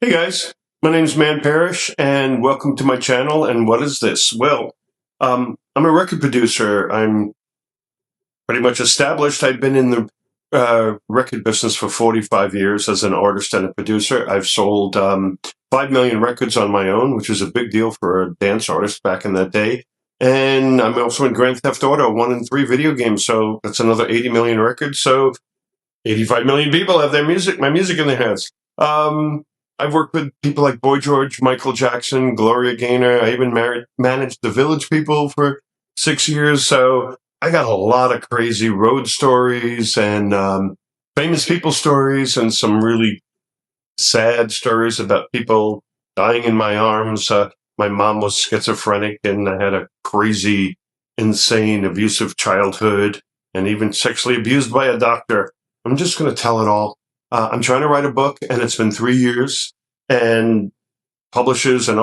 Hey guys, my name's Man Parrish, and welcome to my channel. And what is this? Well, I'm a record producer. I'm pretty much established. I've been in the record business for 45 years as an artist and a producer. I've sold 5 million records on my own, which is a big deal for a dance artist back in that day. And I'm also in Grand Theft Auto 1 and 3 video games, so that's another 80 million records. So 85 million people have my music in their hands. I've worked with people like Boy George, Michael Jackson, Gloria Gaynor. I even managed the Village People for 6 years. So I got a lot of crazy road stories and famous people stories and some really sad stories about people dying in my arms. My mom was schizophrenic and I had a crazy, insane, abusive childhood and even sexually abused by a doctor. I'm just going to tell it all. I'm trying to write a book, and it's been 3 years, and publishers and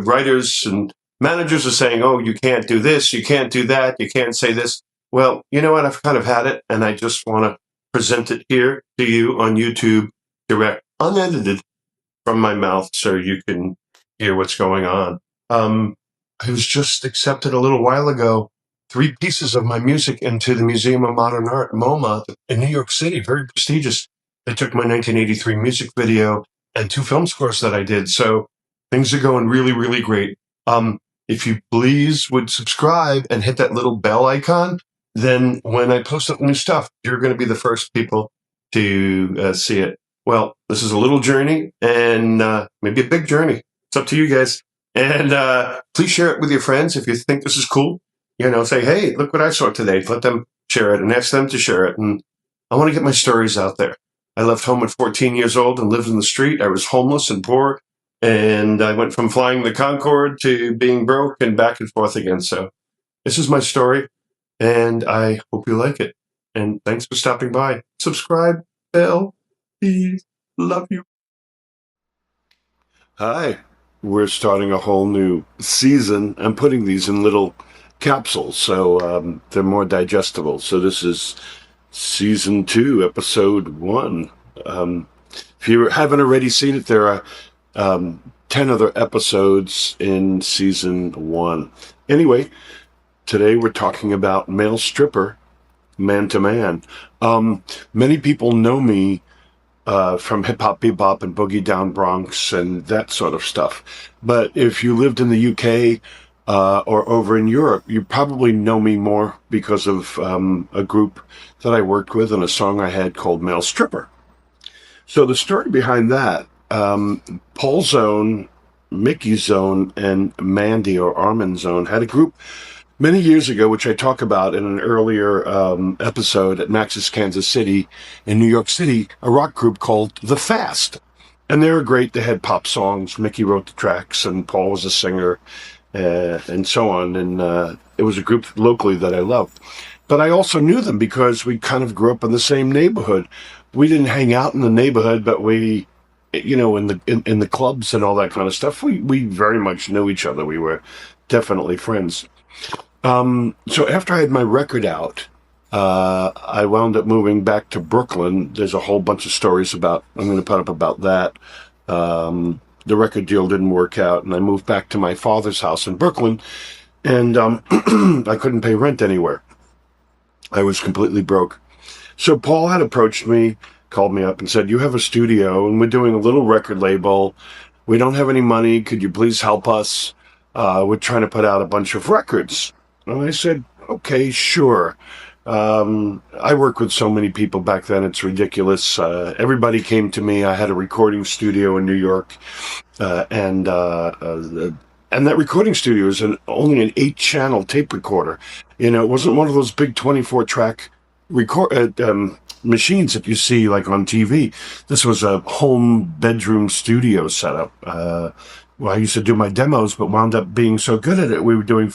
writers and managers are saying, oh, you can't do this, you can't do that, you can't say this. Well, you know what? I've kind of had it, and I just want to present it here to you on YouTube, direct, unedited from my mouth, so you can hear what's going on. I was just accepted a little while ago 3 pieces of my music into the Museum of Modern Art, MoMA, in New York City, very prestigious. They took my 1983 music video and 2 film scores that I did. So things are going really, really great. If you please would subscribe and hit that little bell icon, then when I post up new stuff, you're going to be the first people to see it. Well, this is a little journey and maybe a big journey. It's up to you guys. And please share it with your friends if you think this is cool. You know, say, hey, look what I saw today. Let them share it and ask them to share it. And I want to get my stories out there. I left home at 14 years old and lived in the street. I was homeless and poor. And I went from flying the Concorde to being broke and back and forth again. So this is my story. And I hope you like it. And thanks for stopping by. Subscribe, bell, please. Love you. Hi. We're starting a whole new season. I'm putting these in little capsules, so they're more digestible. So this is season 2, episode 1. If you haven't already seen it, there are 10 other episodes in season 1. Anyway, today we're talking about male stripper, Man to Man. Many people know me from hip hop, bebop, and boogie down Bronx and that sort of stuff. But if you lived in the UK or over in Europe, you probably know me more because of a group that I worked with and a song I had called Male Stripper. So the story behind that, Paul Zone, Mickey Zone, and Mandy or Armin Zone had a group many years ago, which I talk about in an earlier episode at Max's Kansas City in New York City, a rock group called The Fast. And they were great. They had pop songs. Mickey wrote the tracks, and Paul was a singer, and so on. And it was a group locally that I loved. But I also knew them because we kind of grew up in the same neighborhood. We didn't hang out in the neighborhood, but we, you know, in the clubs and all that kind of stuff, we very much knew each other. We were definitely friends. So after I had my record out, I wound up moving back to Brooklyn. There's a whole bunch of stories I'm going to put up about that. The record deal didn't work out, and I moved back to my father's house in Brooklyn, and I couldn't pay rent anywhere. I was completely broke. So Paul had approached me, called me up and said, you have a studio, and we're doing a little record label. We don't have any money. Could you please help us? We're trying to put out a bunch of records. And I said, okay, sure. I worked with so many people back then, it's ridiculous. Everybody came to me. I had a recording studio in New York, and that recording studio is only an 8-channel tape recorder. You know, it wasn't one of those big 24-track machines that you see like on TV. This was a home bedroom studio setup. Well, I used to do my demos, but wound up being so good at it, we were doing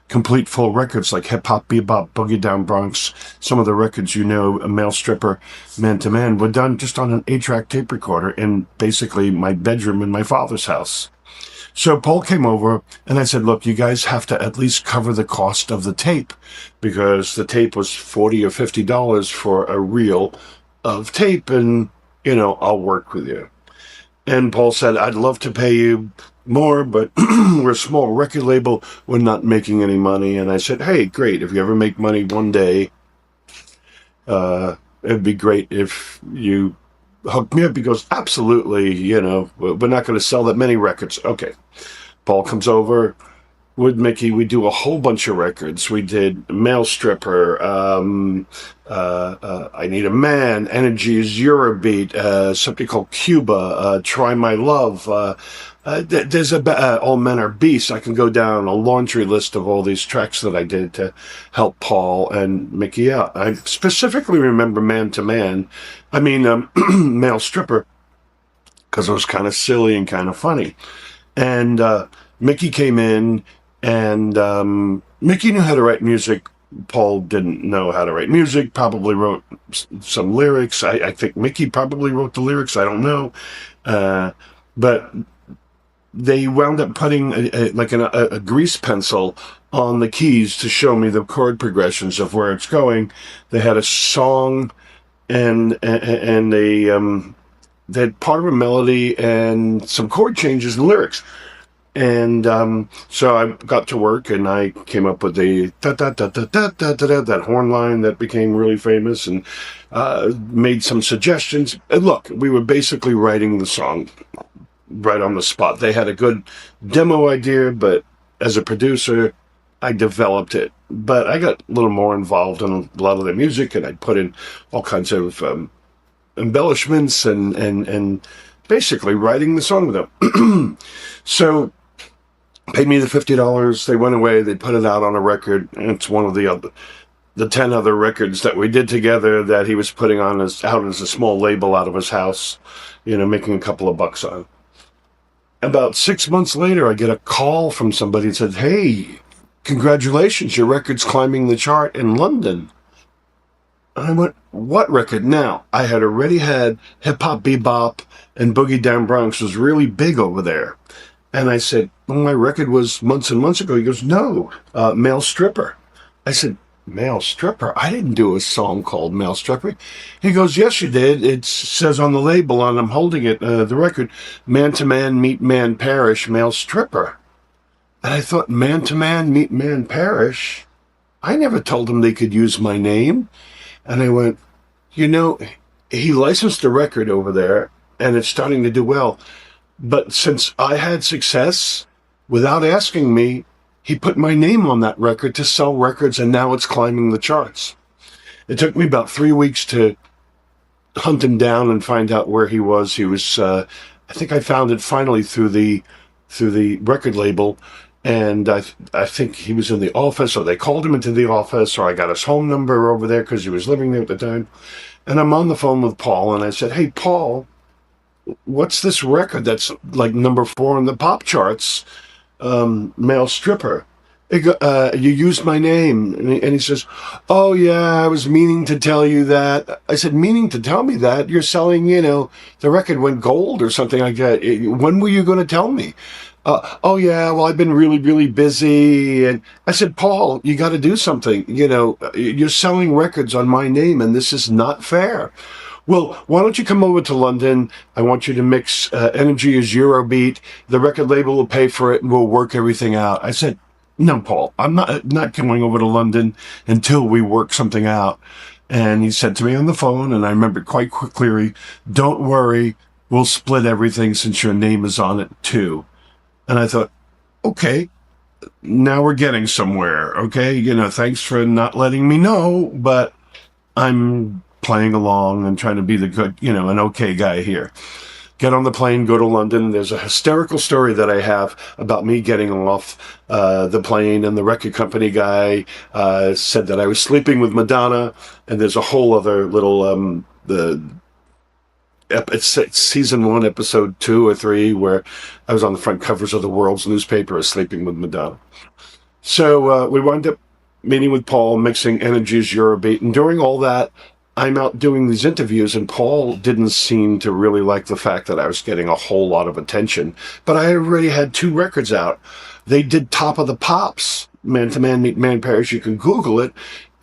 complete full records like Hip Hop, Bebop, Boogie Down Bronx. Some of the records, you know, a Male Stripper, Man to Man, were done just on an 8-track tape recorder in basically my bedroom in my father's house. So Paul came over, and I said, look, you guys have to at least cover the cost of the tape, because the tape was $40 or $50 for a reel of tape, and, you know, I'll work with you. And Paul said, I'd love to pay you more, but we're a small record label. We're not making any money. And I said, hey, great. If you ever make money one day, it'd be great if you hook me up. He goes, absolutely. We're not going to sell that many records. Okay. Paul comes over with Mickey. We do a whole bunch of records. We did Male Stripper, I Need a Man, Energy is Eurobeat, something called Cuba, Try My Love. There's All Men Are Beasts. I can go down a laundry list of all these tracks that I did to help Paul and Mickey out. I specifically remember Male Stripper, because it was kind of silly and kind of funny. And Mickey came in, and Mickey knew how to write music. Paul didn't know how to write music, probably wrote some lyrics. I think Mickey probably wrote the lyrics. I don't know. But they wound up putting a grease pencil on the keys to show me the chord progressions of where it's going. They had a song and they had part of a melody and some chord changes and lyrics. And so I got to work, and I came up with the that horn line that became really famous, and made some suggestions. And look, we were basically writing the song right on the spot. They had a good demo idea, but as a producer, I developed it. But I got a little more involved in a lot of the music, and I put in all kinds of embellishments and basically writing the song with them. So paid me the $50. They went away. They put it out on a record. And it's one of the 10 other records that we did together that he was putting out as a small label out of his house, making a couple of bucks on. About 6 months later, I get a call from somebody that said, hey, congratulations, your record's climbing the chart in London. And I went, what record? Now, I had already had Hip Hop Bebop and Boogie Down Bronx was really big over there. And I said, well, my record was months and months ago. He goes, no, Male Stripper. I said, Male Stripper? I didn't do a song called Male Stripper. He goes, yes, you did. It says on the label, and I'm holding it, the record, Man to Man Meet Man Parrish, Male Stripper. And I thought, Man to Man Meet Man Parrish? I never told them they could use my name. And I went, he licensed the record over there, and it's starting to do well. But since I had success, without asking me, he put my name on that record to sell records, and now it's climbing the charts. It took me about 3 weeks to hunt him down and find out where he was. He was, I think I found it finally through the record label, and I think he was in the office, or they called him into the office, or I got his home number over there because he was living there at the time. And I'm on the phone with Paul, and I said, hey, Paul, what's this record that's like number 4 on the pop charts, Male Stripper? You used my name. And he says, oh, yeah, I was meaning to tell you that. I said, meaning to tell me that? You're selling, the record went gold or something like that. When were you going to tell me? Oh, yeah, well, I've been really, really busy. And I said, Paul, you got to do something. You're selling records on my name, and this is not fair. Well, why don't you come over to London? I want you to mix Energy is Eurobeat. The record label will pay for it, and we'll work everything out. I said, no, Paul, I'm not coming over to London until we work something out. And he said to me on the phone, and I remember quite clearly, don't worry, we'll split everything since your name is on it too. And I thought, okay, now we're getting somewhere, okay? Thanks for not letting me know, but I'm playing along and trying to be the good, an okay guy here. Get on the plane, go to London. There's a hysterical story that I have about me getting off the plane, and the record company guy said that I was sleeping with Madonna, and there's a whole other little, it's season 1, episode 2 or 3, where I was on the front covers of the world's newspaper as sleeping with Madonna. So we wound up meeting with Paul, mixing Energy's Eurobeat, and during all that, I'm out doing these interviews, and Paul didn't seem to really like the fact that I was getting a whole lot of attention. But I already had 2 records out. They did Top of the Pops, Man to Man Meet Man Parrish. You can Google it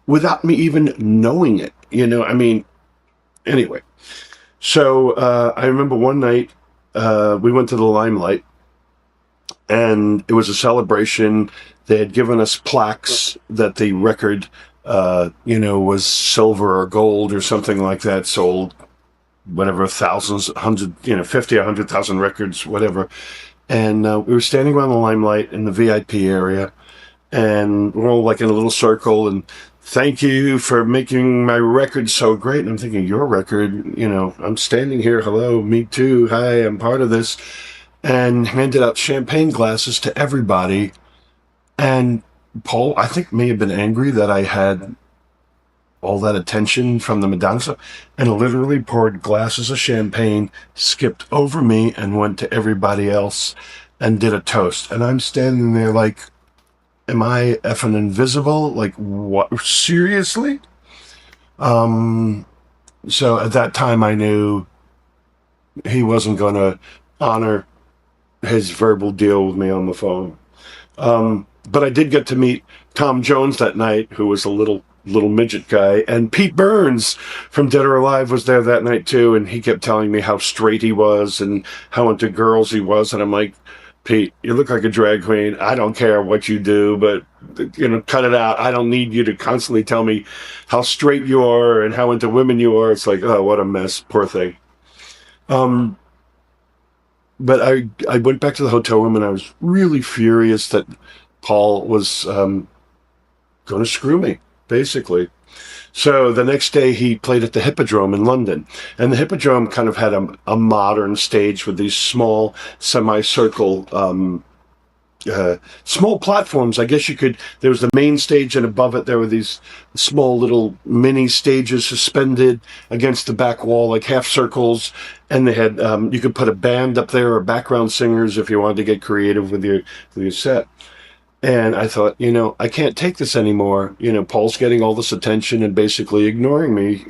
without me even knowing it. Anyway. So I remember one night we went to the Limelight, and it was a celebration. They had given us plaques that the record, was silver or gold or something like that, sold whatever, thousands, 50, 100,000 records, whatever. And we were standing around the Limelight in the VIP area, and we're all like in a little circle, and thank you for making my record so great. And I'm thinking, your record, I'm standing here, hello, me too, hi, I'm part of this. And handed out champagne glasses to everybody. And Paul, I think, may have been angry that I had all that attention from the Madonna stuff, and literally poured glasses of champagne, skipped over me, and went to everybody else and did a toast. And I'm standing there like, am I effing invisible? Like, what? Seriously? So at that time, I knew he wasn't going to honor his verbal deal with me on the phone. But I did get to meet Tom Jones that night, who was a little midget guy, and Pete Burns from Dead or Alive was there that night too, and he kept telling me how straight he was and how into girls he was, and I'm like, Pete, you look like a drag queen. I don't care what you do, but cut it out. I don't need you to constantly tell me how straight you are and how into women you are. It's like, oh, what a mess, poor thing. But I went back to the hotel room, and I was really furious that Paul was going to screw me, basically. So the next day he played at the Hippodrome in London, and the Hippodrome kind of had a modern stage with these small semicircle small platforms. I guess there was the main stage, and above it there were these small little mini stages suspended against the back wall, like half circles, and they had you could put a band up there or background singers if you wanted to get creative with your set. And I thought, I can't take this anymore. Paul's getting all this attention and basically ignoring me,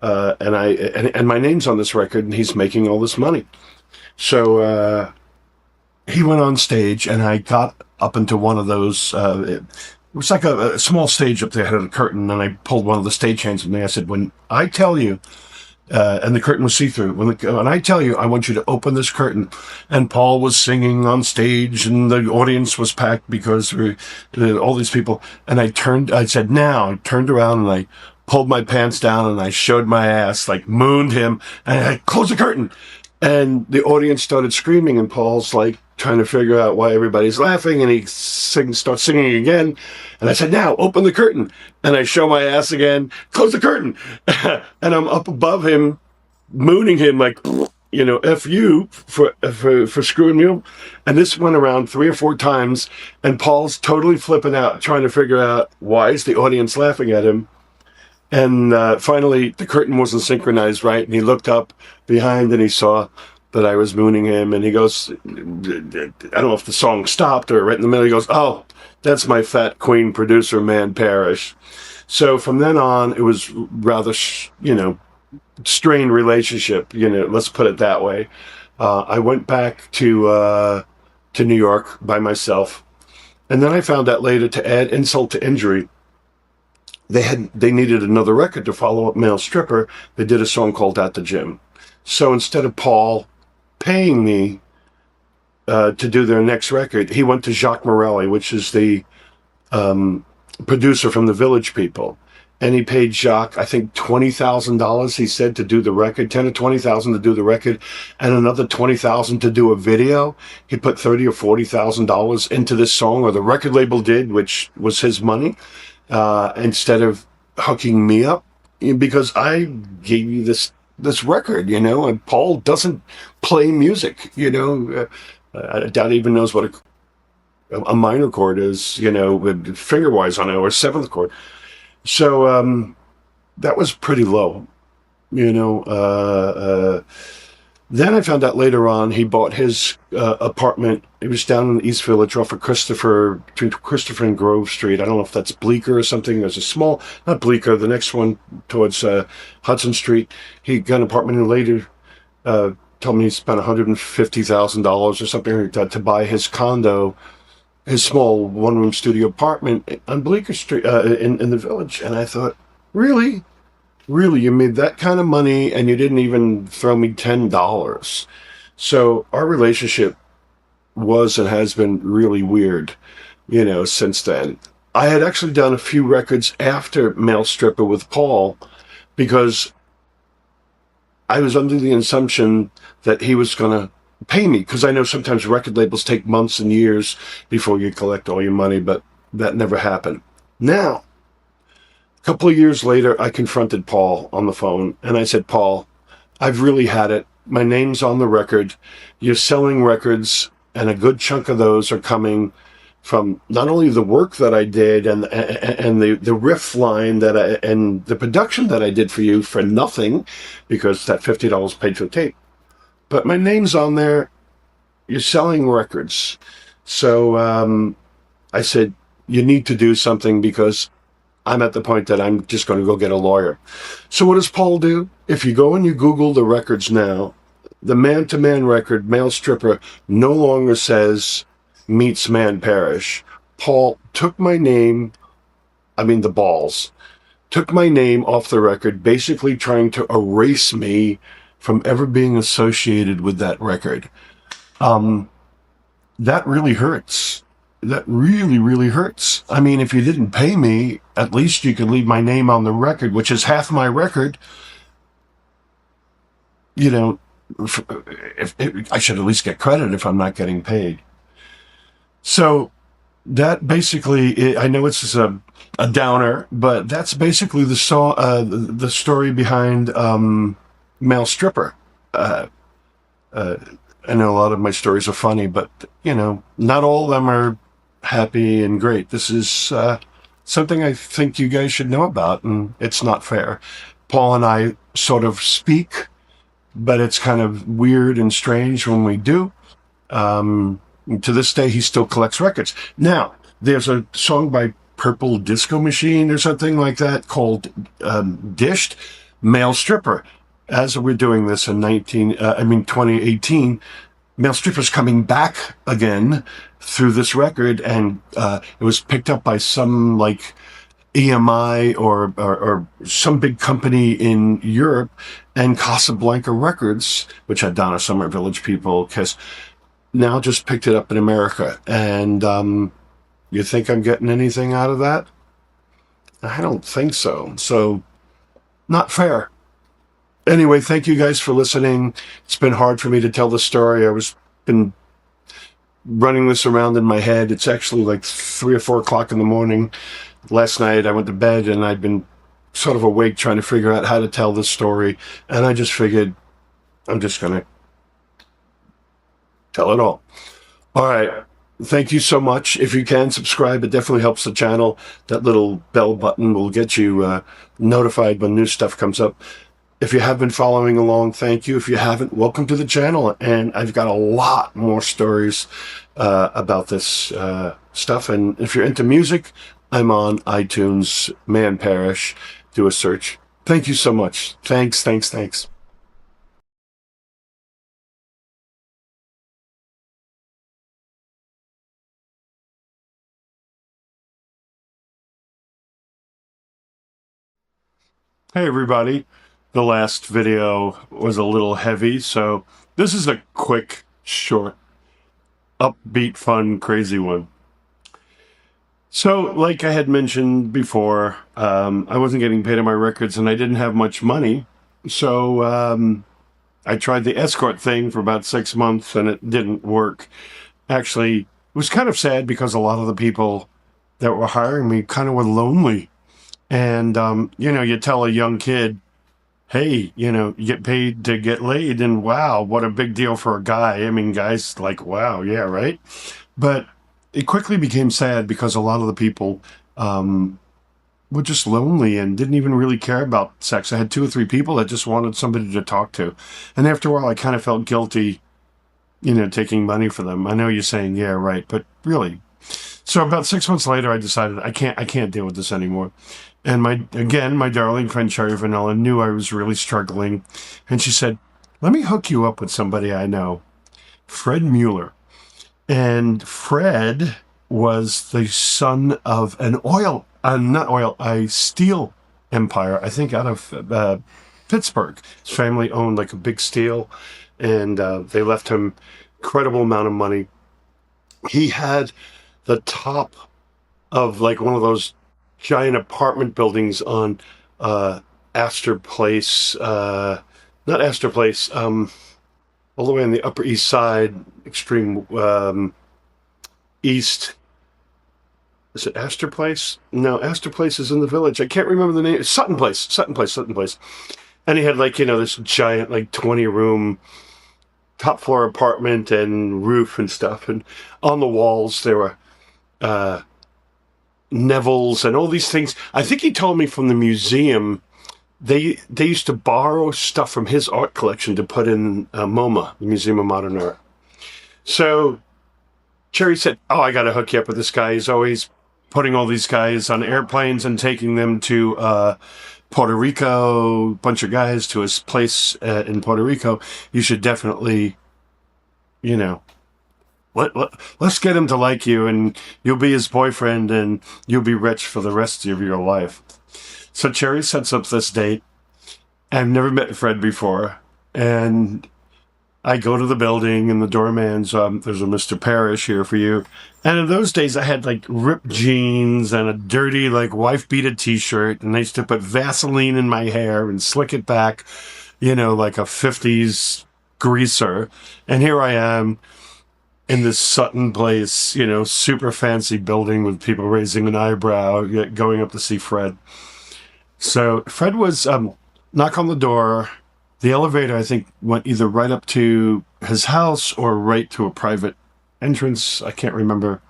and my name's on this record, and he's making all this money. So he went on stage, and I got up into one of those. It was like a small stage up there, had a curtain, and I pulled one of the stagehands with me. I said, when I tell you, and the curtain was see-through. When I tell you, I want you to open this curtain. And Paul was singing on stage, and the audience was packed because all these people. And I said, now. I turned around, and I pulled my pants down, and I showed my ass, like mooned him, and I closed the curtain. And the audience started screaming, and Paul's like trying to figure out why everybody's laughing, and he starts singing again. And I said, now, open the curtain. And I show my ass again, close the curtain. And I'm up above him, mooning him like, F you for screwing me up. And this went around 3 or 4 times, and Paul's totally flipping out, trying to figure out why is the audience laughing at him. And finally, the curtain wasn't synchronized right, and he looked up behind, and he saw that I was mooning him, and he goes, I don't know if the song stopped or right in the middle, he goes, oh, that's my fat queen producer, Man Parrish. So from then on, it was rather, strained relationship, let's put it that way. I went back to New York by myself, and then I found out later, to add insult to injury, they needed another record to follow up Male Stripper. They did a song called At the Gym. So instead of Paul paying me to do their next record, he went to Jacques Morelli, which is the producer from the Village People, and he paid Jacques, I think, $20,000. He said, to do the record, $10,000 or $20,000 to do the record, and another $20,000 to do a video. He put $30,000 or $40,000 into this song, or the record label did, which was his money, instead of hooking me up, because I gave you this record, and Paul doesn't play music, I doubt he even knows what a minor chord is, with finger-wise on it, or 7th chord. So that was pretty low, Then I found out later on he bought his apartment. It was down in the East Village off of between Christopher and Grove Street. I don't know if that's Bleecker or something. There's a small, not Bleecker, the next one towards Hudson Street. He got an apartment, and later told me he spent $150,000 or something to buy his condo, his small one-room studio apartment on Bleecker Street in the Village. And I thought, really? really, you made that kind of money and you didn't even throw me $10. So our relationship was and has been really weird, since then. I had actually done a few records after Male Stripper with Paul because I was under the assumption that he was going to pay me, because I know sometimes record labels take months and years before you collect all your money, but that never happened. Now, a couple of years later, I confronted Paul on the phone and I said, Paul, I've really had it. My name's on the record. You're selling records, and a good chunk of those are coming from not only the work that I did and the riff line and the production that I did for you for nothing, because that $50 paid for tape, but my name's on there. You're selling records. So I said, you need to do something, because I'm at the point that I'm just going to go get a lawyer. So what does Paul do? If you go and you Google the records now, the man-to-man record, Male Stripper, no longer says meets Man Parrish. Paul took my name, the balls, took my name off the record, basically trying to erase me from ever being associated with that record. That really hurts. That really, really hurts. If you didn't pay me, at least you could leave my name on the record, which is half my record. I should at least get credit if I'm not getting paid. So that basically, I know it's a downer, but that's basically the story behind Male Stripper. I know a lot of my stories are funny, but not all of them are happy and great. This is something I think you guys should know about, and it's not fair. Paul and I sort of speak, but it's kind of weird and strange when we do. To this day, he still collects records. Now, there's a song by Purple Disco Machine or something like that called Dished, Male Stripper. As we're doing this in 2018, Male Stripper's coming back again through this record, and it was picked up by some EMI or some big company in Europe, and Casablanca Records, which had Donna Summer, Village People, Kiss, now just picked it up in America. And you think I'm getting anything out of that? I don't think so. So, not fair. Anyway, thank you guys for listening. It's been hard for me to tell the story. Been running this around in my head. It's actually like 3 or 4 o'clock in the morning. Last night I went to bed and I'd been sort of awake trying to figure out how to tell this story. And I just figured I'm just going to tell it all. All right. Thank you so much. If you can subscribe, it definitely helps the channel. That little bell button will get you notified when new stuff comes up. If you have been following along, thank you. If you haven't, welcome to the channel. And I've got a lot more stories about this stuff. And if you're into music, I'm on iTunes, Man Parrish. Do a search. Thank you so much. Thanks. Hey everybody, the last video was a little heavy, so this is a quick, short, upbeat, fun, crazy one. So, like I had mentioned before, I wasn't getting paid on my records and I didn't have much money, so I tried the Escort thing for about 6 months and it didn't work. Actually, it was kind of sad because a lot of the people that were hiring me kind of were lonely. And, you tell a young kid, hey, you get paid to get laid, and wow, what a big deal for a guy. Guys like, wow, yeah, right? But it quickly became sad because a lot of the people were just lonely and didn't even really care about sex. I had 2 or 3 people that just wanted somebody to talk to. And after a while, I kind of felt guilty, taking money for them. I know you're saying, yeah, right, but really. So about 6 months later, I decided I can't deal with this anymore. And my darling friend Cherry Vanilla knew I was really struggling. And she said, let me hook you up with somebody I know, Fred Mueller. And Fred was the son of a steel empire, I think out of Pittsburgh. His family owned like a big steel, and they left him incredible amount of money. He had the top of like one of those giant apartment buildings on Astor Place, not Astor Place, all the way on the Upper East Side, extreme east. Is it Astor Place? No, Astor Place is in the Village. I can't remember the name. It's Sutton Place. Sutton Place. And he had like, this giant like 20-room top floor apartment and roof and stuff. And on the walls there were Neville's and all these things. I think he told me from the museum they used to borrow stuff from his art collection to put in MoMA, the Museum of Modern Art. So Cherry said, "Oh, I got to hook you up with this guy. He's always putting all these guys on airplanes and taking them to Puerto Rico, a bunch of guys to his place in Puerto Rico. You should definitely, let's get him to like you, and you'll be his boyfriend, and you'll be rich for the rest of your life." So Cherry sets up this date. I've never met Fred before, and I go to the building, and the doorman's, "There's a Mr. Parrish here for you." And in those days, I had like ripped jeans and a dirty like wife-beater t-shirt, and I used to put Vaseline in my hair and slick it back, like a 50s greaser. And here I am in this Sutton place, super fancy building with people raising an eyebrow, going up to see Fred. So Fred was, knock on the door. The elevator, I think, went either right up to his house or right to a private entrance. I can't remember.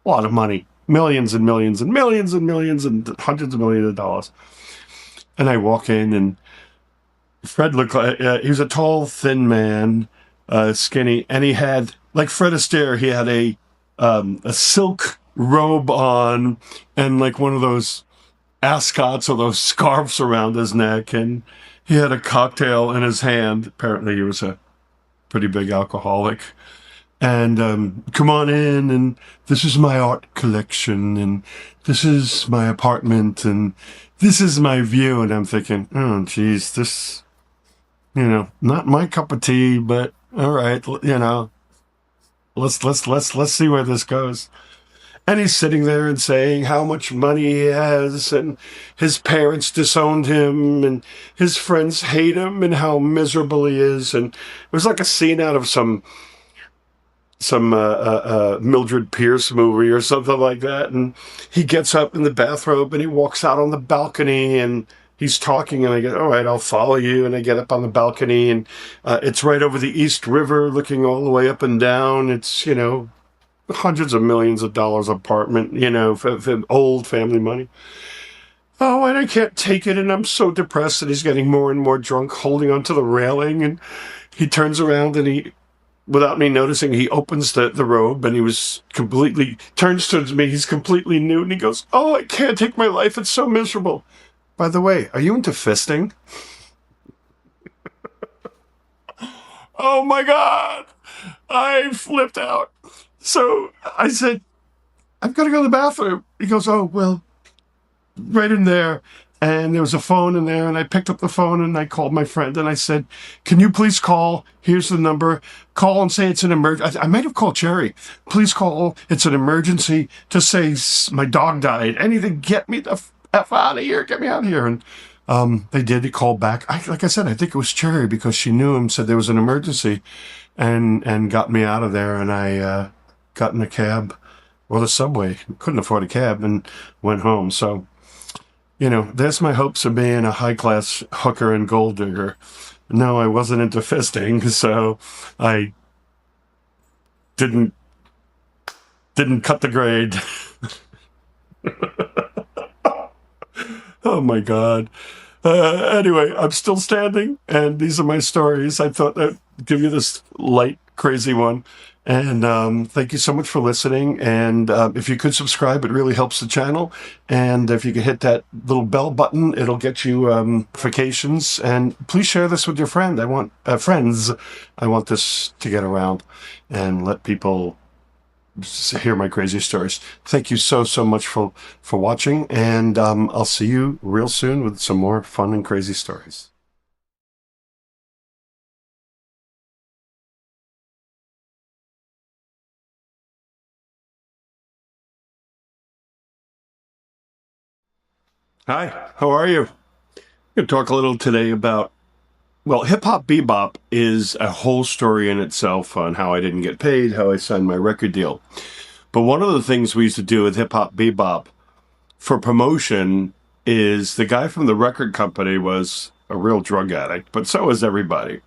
A lot of money. Millions and millions and millions and millions and hundreds of millions of dollars. And I walk in, and Fred looked like, he was a tall, thin man, skinny, and he had, like Fred Astaire, he had a silk robe on and like one of those ascots or those scarves around his neck, and he had a cocktail in his hand. Apparently he was a pretty big alcoholic. And come on in, and this is my art collection, and this is my apartment, and this is my view. And I'm thinking, oh geez, this, not my cup of tea, but all right, let's see where this goes. And he's sitting there and saying how much money he has, and his parents disowned him, and his friends hate him, and how miserable he is. And it was like a scene out of some Mildred Pierce movie or something like that. And he gets up in the bathrobe and he walks out on the balcony, and he's talking, and I go, all right, I'll follow you. And I get up on the balcony, and it's right over the East River, looking all the way up and down. It's, hundreds of millions of dollars apartment, for old family money. Oh, and I can't take it, and I'm so depressed, and he's getting more and more drunk, holding onto the railing, and he turns around, and he, without me noticing, he opens the robe, and turns towards me, he's completely nude, and he goes, "Oh, I can't take my life, it's so miserable. By the way, are you into fisting?" Oh my God! I flipped out. So I said, "I've got to go to the bathroom." He goes, "Oh, well, right in there." And there was a phone in there, and I picked up the phone, and I called my friend, and I said, "Can you please call? Here's the number. Call and say it's an emergency." I might have called Cherry. "Please call. It's an emergency to say my dog died. Anything, get me the F out of here. Get me out of here." And they did. He called back. Like I said, I think it was Cherry, because she knew him, said there was an emergency, and got me out of there. And I got in a cab or the subway. Couldn't afford a cab, and went home. So, there's my hopes of being a high-class hooker and gold digger. No, I wasn't into fisting, so I didn't cut the grade. Oh my God. Anyway, I'm still standing, and these are my stories. I thought I'd give you this light, crazy one. And thank you so much for listening. And if you could subscribe, it really helps the channel. And if you could hit that little bell button, it'll get you notifications. And please share this with your friends. I want this to get around and let people hear my crazy stories. Thank you so much for watching, and I'll see you real soon with some more fun and crazy stories. Hi, how are you? I'm going to talk a little today about, well, hip-hop bebop is a whole story in itself on how I didn't get paid, how I signed my record deal. But one of the things we used to do with hip-hop bebop for promotion is the guy from the record company was a real drug addict, but so was everybody.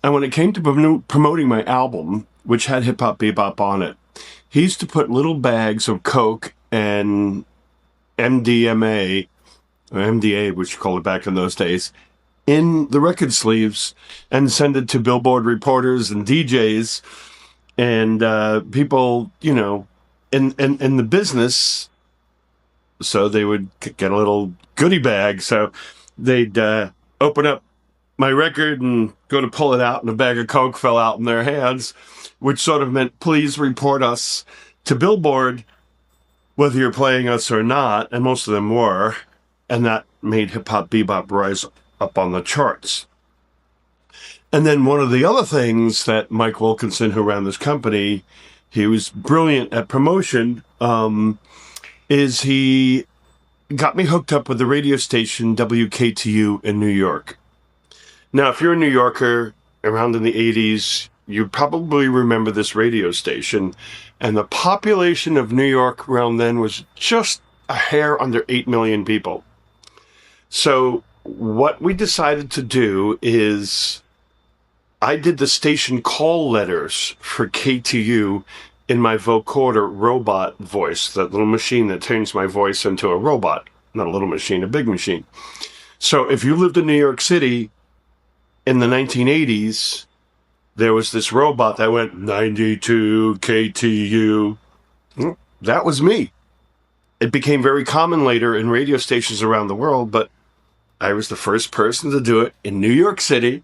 And when it came to promoting my album, which had hip-hop bebop on it, he used to put little bags of coke and MDMA, or MDA, which you called it back in those days, in the record sleeves and send it to Billboard reporters and DJs and people, you know, in the business. So they would get a little goodie bag. So they'd open up my record and go to pull it out, and a bag of coke fell out in their hands, which sort of meant, please report us to Billboard, whether you're playing us or not, and most of them were, and that made hip-hop bebop rise up on the charts. And then one of the other things that Mike Wilkinson, who ran this company, he was brilliant at promotion, is he got me hooked up with the radio station WKTU in New York. Now, if you're a New Yorker around in the 80s, you probably remember this radio station, and the population of New York around then was just a hair under 8 million people. So what we decided to do is I did the station call letters for KTU in my vocoder robot voice, that little machine that turns my voice into a robot. Not a little machine, a big machine. So if you lived in New York City in the 1980s, there was this robot that went 92 KTU. That was me. It became very common later in radio stations around the world, but I was the first person to do it in New York City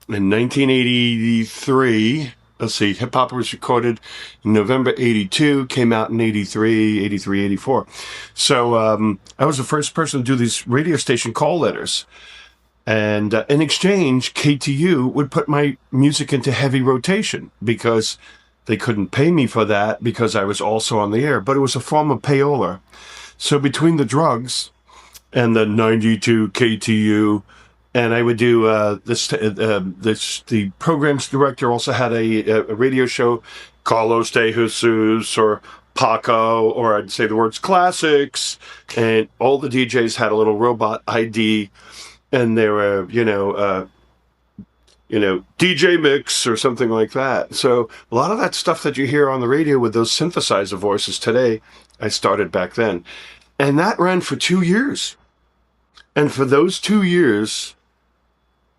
in 1983. Let's see, Hip Hop was recorded in November 82, came out in 83, 84. So I was the first person to do these radio station call letters. And in exchange, KTU would put my music into heavy rotation because they couldn't pay me for that because I was also on the air. But it was a form of payola. So between the drugs and the 92 KTU, and I would do the program's director also had a radio show, Carlos de Jesus or Paco, or I'd say the words classics, and all the DJs had a little robot ID. And they were, DJ mix or something like that. So a lot of that stuff that you hear on the radio with those synthesizer voices today, I started back then. And that ran for 2 years. And for those 2 years,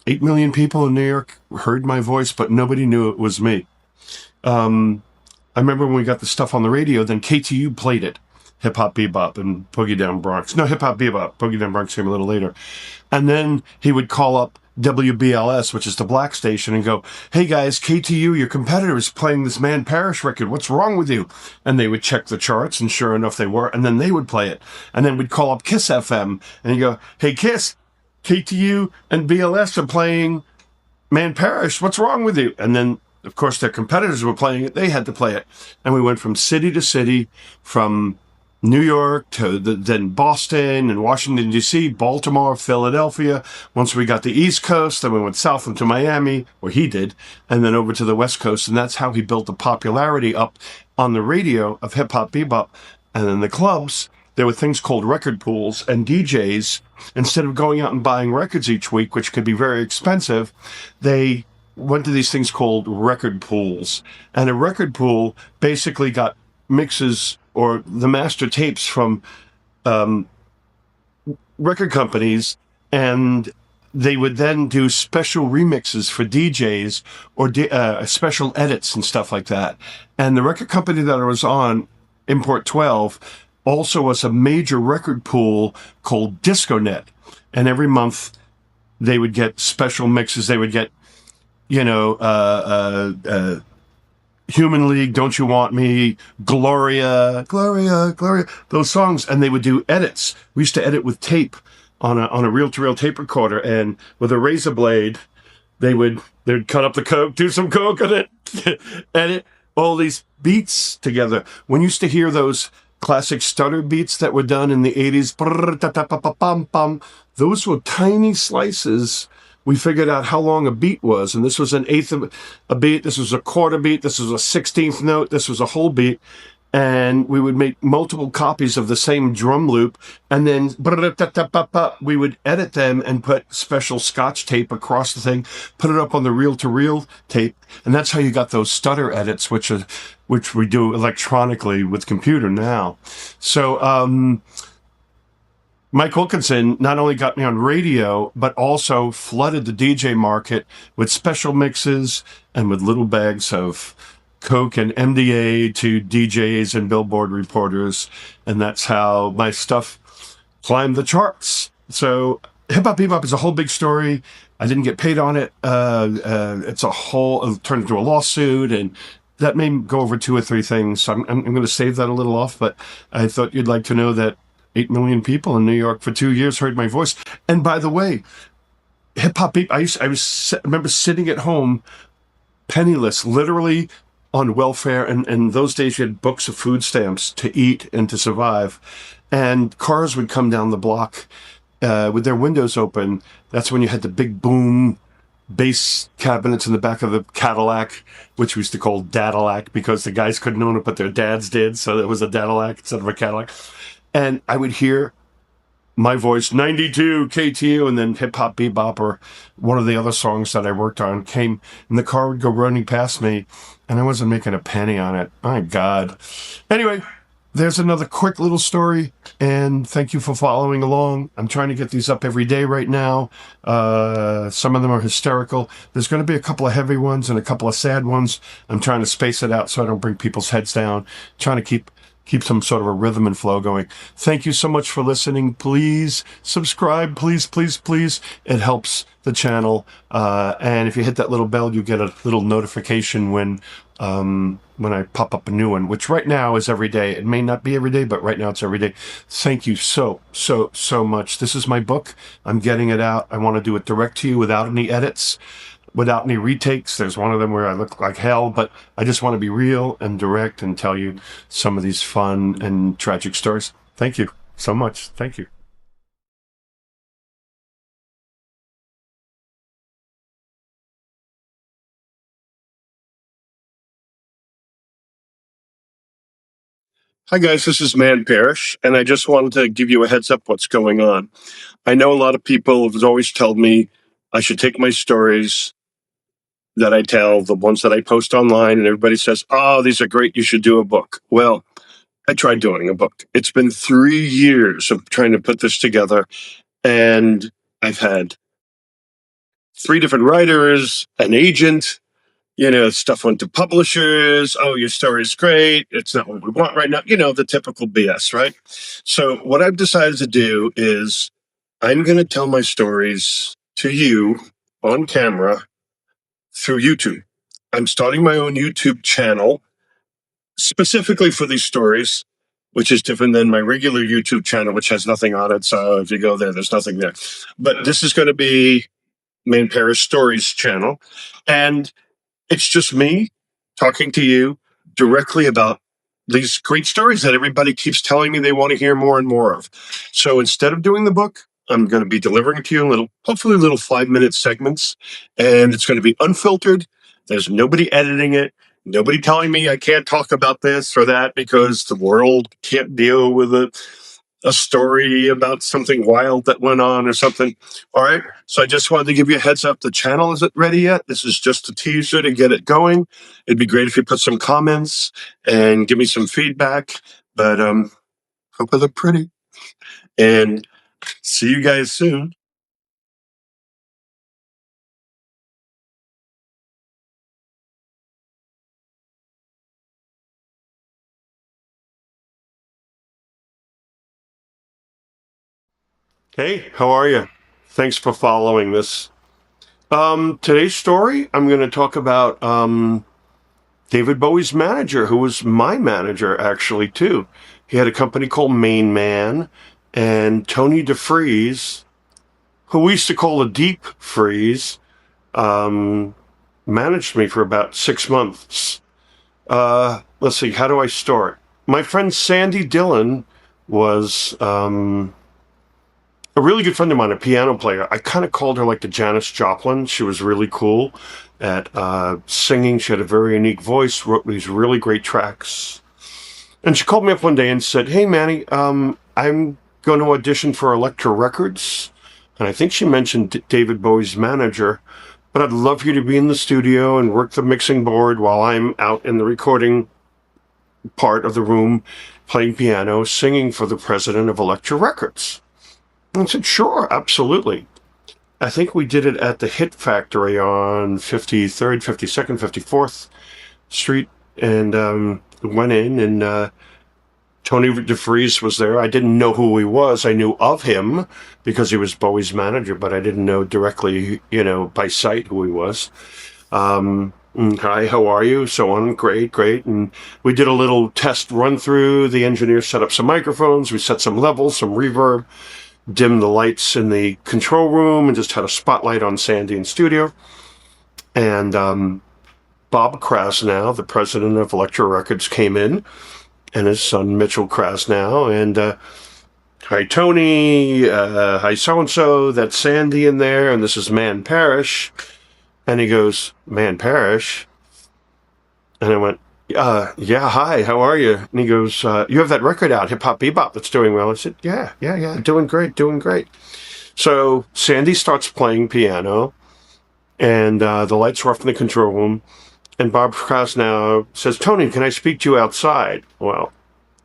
8 million people in New York heard my voice, but nobody knew it was me. I remember when we got the stuff on the radio, then KTU played it. Hip Hop Bebop and Boogie Down Bronx. No, Hip Hop Bebop. Boogie Down Bronx came a little later. And then he would call up WBLS, which is the black station, and go, hey guys, KTU, your competitor is playing this Man Parrish record. What's wrong with you? And they would check the charts, and sure enough they were. And then they would play it. And then we'd call up Kiss FM, and he'd go, hey Kiss, KTU and BLS are playing Man Parrish. What's wrong with you? And then, of course, their competitors were playing it. They had to play it. And we went from city to city, from New York to then Boston and Washington, D.C., Baltimore, Philadelphia. Once we got the East Coast, then we went south into Miami, or he did, and then over to the West Coast. And that's how he built the popularity up on the radio of hip-hop bebop. And in the clubs, there were things called record pools, and DJs, instead of going out and buying records each week, which could be very expensive, they went to these things called record pools. And a record pool basically got mixes or the master tapes from record companies, and they would then do special remixes for DJs or special edits and stuff like that. And the record company that I was on, Import 12, also was a major record pool called DiscoNet. And every month they would get special mixes. They would get, Human League, Don't You Want Me, Gloria, Gloria, Gloria, those songs. And they would do edits. We used to edit with tape on a reel-to-reel tape recorder, and with a razor blade, they'd cut up the coke, do some coke on it, edit all these beats together. When you used to hear those classic stutter beats that were done in the 80s, those were tiny slices. We figured out how long a beat was, and this was an eighth of a beat, this was a quarter beat, this was a 16th note, this was a whole beat, and we would make multiple copies of the same drum loop, and then we would edit them and put special scotch tape across the thing, put it up on the reel-to-reel tape, and that's how you got those stutter edits, which we do electronically with computer now. So Mike Wilkinson not only got me on radio, but also flooded the DJ market with special mixes and with little bags of coke and MDA to DJs and Billboard reporters. And that's how my stuff climbed the charts. So Hip Hop Bebop is a whole big story. I didn't get paid on it. It turned into a lawsuit, and that may go over 2 or 3 things. So I'm going to save that a little off, but I thought you'd like to know that 8 million people in New York for 2 years heard my voice. And by the way, Hip Hop Beep, I remember sitting at home, penniless, literally on welfare. And those days you had books of food stamps to eat and to survive. And cars would come down the block with their windows open. That's when you had the big boom bass cabinets in the back of the Cadillac, which we used to call Dadillac because the guys couldn't own it, but their dads did. So it was a Dadillac instead of a Cadillac. And I would hear my voice, 92 KTU, and then Hip Hop Bebop or one of the other songs that I worked on came, and the car would go running past me, and I wasn't making a penny on it. My God. Anyway, there's another quick little story, and thank you for following along. I'm trying to get these up every day right now. Some of them are hysterical. There's going to be a couple of heavy ones and a couple of sad ones. I'm trying to space it out so I don't bring people's heads down. Trying to keep some sort of a rhythm and flow going. Thank you so much for listening. Please subscribe. Please, please, please. It helps the channel. And if you hit that little bell, you get a little notification when I pop up a new one, which right now is every day. It may not be every day, but right now it's every day. Thank you so much. This is my book. I'm getting it out. I want to do it direct to you without any edits, without any retakes. There's one of them where I look like hell, but I just want to be real and direct and tell you some of these fun and tragic stories. Thank you so much. Thank you. Hi guys, this is Man Parrish, and I just wanted to give you a heads up what's going on. I know a lot of people have always told me I should take my stories that I tell, the ones that I post online, and everybody says, oh, these are great, you should do a book. Well, I tried doing a book. It's been 3 years of trying to put this together, and I've had 3 different writers, an agent, stuff went to publishers. Oh, your story's great. It's not what we want right now. The typical BS, right? So what I've decided to do is I'm going to tell my stories to you on camera through YouTube. I'm starting my own YouTube channel specifically for these stories, which is different than my regular YouTube channel, which has nothing on it. So if you go there, there's nothing there. But this is going to be Man Parrish Stories channel. And it's just me talking to you directly about these great stories that everybody keeps telling me they want to hear more and more of. So instead of doing the book, I'm going to be delivering it to you in hopefully little 5-minute segments, and it's going to be unfiltered. There's nobody editing it. Nobody telling me I can't talk about this or that because the world can't deal with a story about something wild that went on or something. All right. So I just wanted to give you a heads up. The channel isn't ready yet. This is just a teaser to get it going. It'd be great if you put some comments and give me some feedback. But hope I look pretty. And see you guys soon. Hey, how are you? Thanks for following this. Today's story, I'm going to talk about David Bowie's manager, who was my manager actually too. He had a company called MainMan, and Tony Defries, who we used to call a deep freeze, managed me for about 6 months. Let's see, how do I start? My friend Sandy Dillon was a really good friend of mine, a piano player. I kind of called her like the Janis Joplin. She was really cool at singing. She had a very unique voice, wrote these really great tracks. And she called me up one day and said, "Hey, Manny, I'm going to audition for Elektra Records." And I think she mentioned David Bowie's manager. "But I'd love you to be in the studio and work the mixing board while I'm out in the recording part of the room playing piano, singing for the president of Elektra Records." And I said, "Sure, absolutely." I think we did it at the Hit Factory on 53rd, 52nd, 54th Street, and went in, and Tony Defries was there. I didn't know who he was. I knew of him because he was Bowie's manager, but I didn't know directly, by sight who he was. "Hi, how are you?" So on. Great. And we did a little test run through. The engineer set up some microphones. We set some levels, some reverb, dimmed the lights in the control room, and just had a spotlight on Sandy in studio. And Bob Krasnow, the president of Elektra Records, came in, and his son Mitchell Krasnow, and "Hi, Tony, hi, so-and-so, that's Sandy in there, and this is Man Parrish." And he goes, "Man Parrish?" And I went, "Yeah, hi, how are you?" And he goes, "You have that record out, Hip Hop Bebop, that's doing well." I said, yeah, doing great. So Sandy starts playing piano, and the lights are off in the control room, and Bob Krasnow says, "Tony, can I speak to you outside?" Well,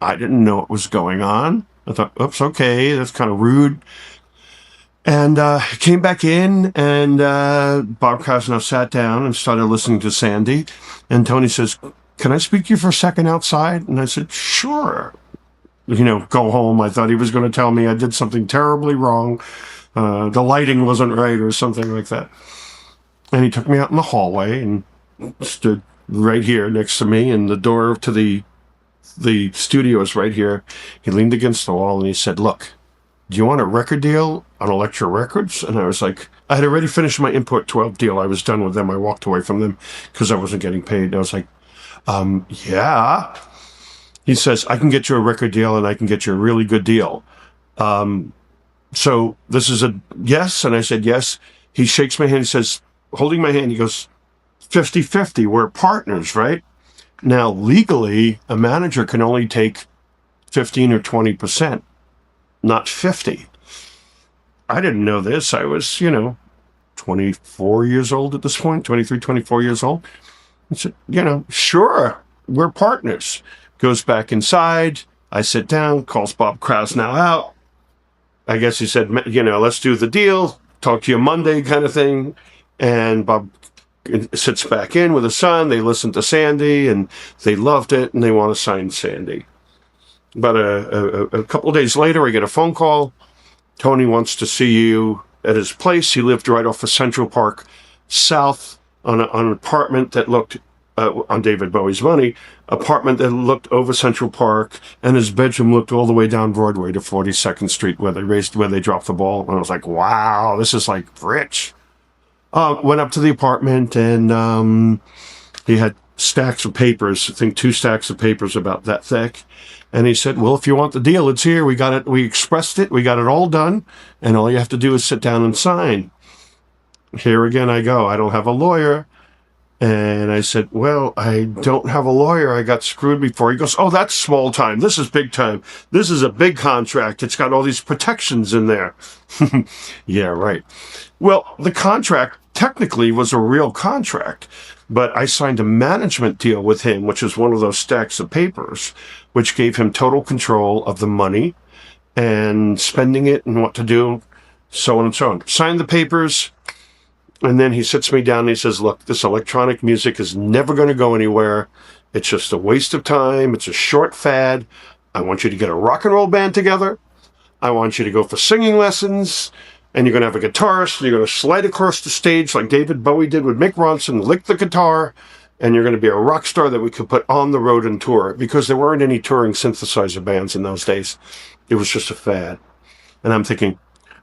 I didn't know what was going on. I thought, oops, okay, that's kind of rude. And came back in, and Bob Krasnow sat down and started listening to Sandy. And Tony says, "Can I speak to you for a second outside?" And I said, "Sure." Go home. I thought he was going to tell me I did something terribly wrong. The lighting wasn't right or something like that. And he took me out in the hallway and stood right here next to me, and the door to the studio is right here. He leaned against the wall and he said, "Look, do you want a record deal on Elektra Records?" And I was like, I had already finished my Import 12 deal. I was done with them. I walked away from them because I wasn't getting paid. And I was like, yeah. He says, "I can get you a record deal, and I can get you a really good deal. So this is a yes?" And I said, "Yes." He shakes my hand. He says, holding my hand, he goes, 50-50. We're partners, right? Now, legally, a manager can only take 15 or 20%, not 50. I didn't know this. I was, 24 years old at this point, 23, 24 years old. I said, "Sure, we're partners." Goes back inside. I sit down, calls Bob Krasnow out. I guess he said, "Let's do the deal. Talk to you Monday," kind of thing. And Bob sits back in with his son. They listen to Sandy, and they loved it, and they want to sign Sandy. About a couple of days later, I get a phone call. "Tony wants to see you at his place." He lived right off of Central Park South on an apartment that looked, on David Bowie's money, apartment that looked over Central Park, and his bedroom looked all the way down Broadway to 42nd Street where they dropped the ball. And I was like, wow, this is like rich. Went up to the apartment, and he had stacks of papers, I think 2 stacks of papers about that thick. And he said, "Well, if you want the deal, it's here. We got it. We expressed it. We got it all done. And all you have to do is sit down and sign." Here again I go. I don't have a lawyer. And I said, "Well, I don't have a lawyer. I got screwed before." He goes, "Oh, that's small time. This is big time. This is a big contract. It's got all these protections in there." Yeah, right. Well, the contract technically was a real contract, but I signed a management deal with him, which is one of those stacks of papers, which gave him total control of the money and spending it and what to do, so on and so on. Signed the papers. And then he sits me down and he says, "Look, this electronic music is never going to go anywhere. It's just a waste of time. It's a short fad. I want you to get a rock and roll band together. I want you to go for singing lessons. And you're going to have a guitarist, and you're going to slide across the stage like David Bowie did with Mick Ronson, lick the guitar, and you're going to be a rock star that we could put on the road and tour, because there weren't any touring synthesizer bands in those days. It was just a fad. And I'm thinking,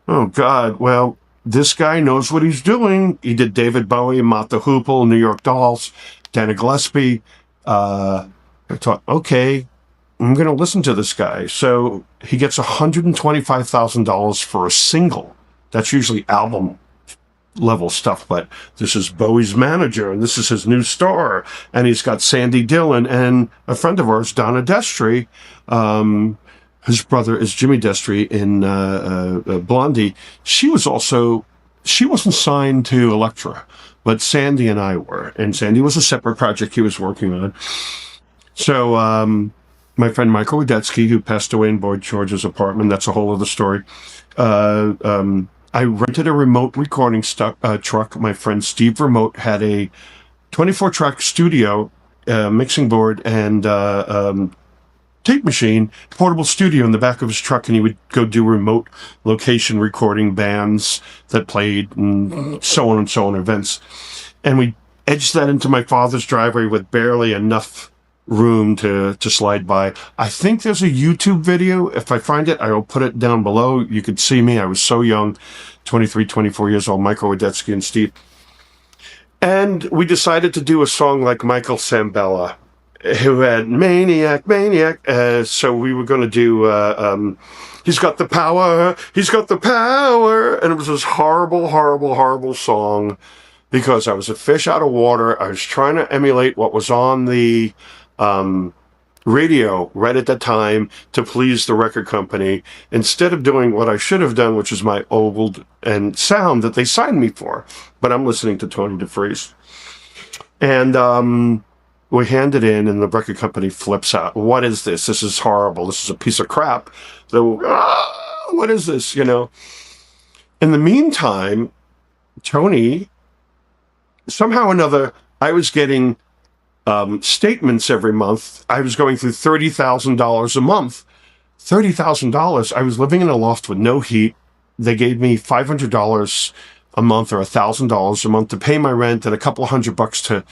oh, God, well, this guy knows what he's doing. He did David Bowie, Mott the Hoople, New York Dolls, Dana Gillespie. I thought, okay, I'm going to listen to this guy. So he gets $125,000 for a single. That's usually album level stuff, but this is Bowie's manager, and this is his new star, and he's got Sandy Dillon and a friend of ours, Donna Destry. His brother is Jimmy Destry in Blondie. She wasn't signed to Elektra, but Sandy and I were, and Sandy was a separate project he was working on. So my friend Michael Wadetsky, who passed away in Boyd George's apartment, that's a whole other story. I rented a remote recording truck. My friend Steve Remote had a 24-track studio, mixing board, and tape machine, portable studio in the back of his truck, and he would go do remote location recording bands that played, and so on, events. And we edged that into my father's driveway with barely enough room to slide by. I think there's a YouTube video. If I find it, I will put it down below. You could see me. I was so young, 23, 24 years old, Michael Wadetsky and Steve. And we decided to do a song like Michael Sambella, who had Maniac. So we were going to do, He's Got the Power, He's Got the Power. And it was this horrible song, because I was a fish out of water. I was trying to emulate what was on the radio right at that time to please the record company, instead of doing what I should have done, which is my old and sound that they signed me for. But I'm listening to Tony Defries. And we hand it in, and the record company flips out. What is this? This is horrible. This is a piece of crap. So, what is this? You know? In the meantime, Tony, somehow or another, I was getting statements every month. I was going through $30,000 a month. $30,000. I was living in a loft with no heat. They gave me $500 a month or $1,000 a month to pay my rent, and a couple of $100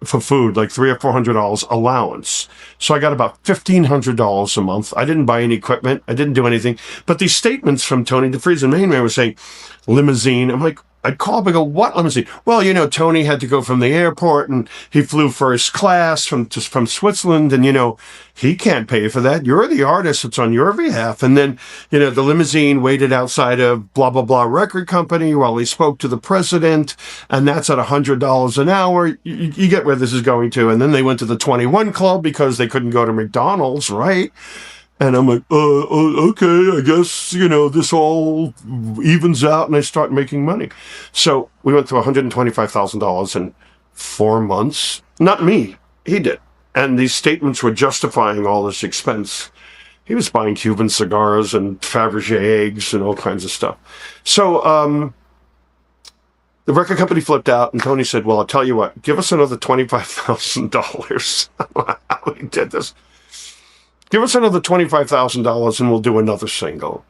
for food, like $300 or $400 allowance. So I got about $1,500 a month. I didn't buy any equipment. I didn't do anything. But these statements from Tony Defries and MainMan were saying, limousine. I'm like, I'd call up and go, what limousine? Well, you know, Tony had to go from the airport, and he flew first class from Switzerland, and, you know, he can't pay for that. You're the artist. It's on your behalf. And then, you know, the limousine waited outside of blah, blah, blah record company while he spoke to the president, and that's at $100 an hour. You get where this is going to. And then they went to the 21 Club because they couldn't go to McDonald's, right? And I'm like, okay, I guess, you know, this all evens out, and I start making money. So we went through $125,000 in 4 months. Not me. He did. And these statements were justifying all this expense. He was buying Cuban cigars and Fabergé eggs and all kinds of stuff. So the record company flipped out, and Tony said, well, I'll tell you what, give us another $25,000. How he did this. Give us another $25,000 and we'll do another single.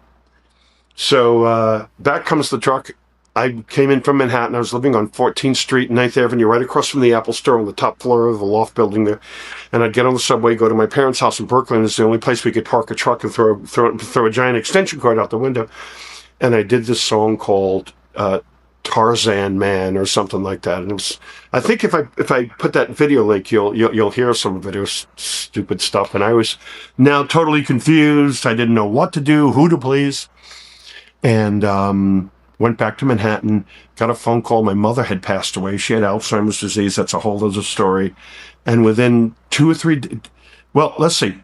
So back comes the truck. I came in from Manhattan. I was living on 14th Street, 9th Avenue, right across from the Apple Store on the top floor of the loft building there. And I'd get on the subway, go to my parents' house in Brooklyn. It's the only place we could park a truck and throw a giant extension cord out the window. And I did this song called Tarzan Man or something like that. And it was, I think if I put that video link, you'll hear some of it. It was stupid stuff. And I was now totally confused. I didn't know what to do, who to please. And went back to Manhattan, got a phone call. My mother had passed away. She had Alzheimer's disease. That's a whole other story. And within 2 or 3, well, let's see.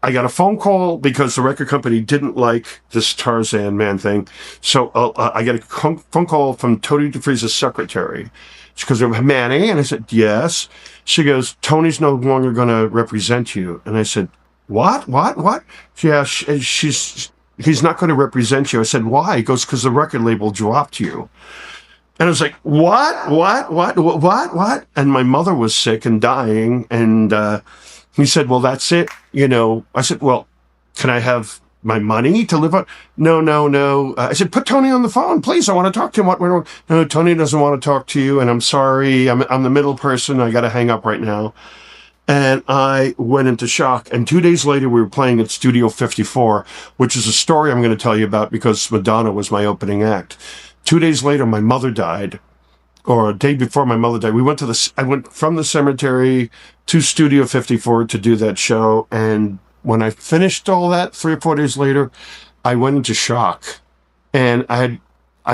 I got a phone call because the record company didn't like this Tarzan Man thing. So I got a phone call from Tony Defries' secretary. She goes, Manny? And I said, yes. She goes, Tony's no longer going to represent you. And I said, what? Yeah, he's not going to represent you. I said, why? He goes, because the record label dropped you. And I was like, what? And my mother was sick and dying. And he said, well, that's it. You know, I said, well, can I have my money to live on? No, no, no. I said, put Tony on the phone, please. I want to talk to him. What went wrong? No, Tony doesn't want to talk to you, and I'm sorry. I'm the middle person. I got to hang up right now. And I went into shock. And 2 days later, we were playing at Studio 54, which is a story I'm going to tell you about because Madonna was my opening act. 2 days later, my mother died, or a day before my mother died. I went from the cemetery to Studio 54 to do that show. And when I finished all that 3 or 4 days later, I went into shock. And I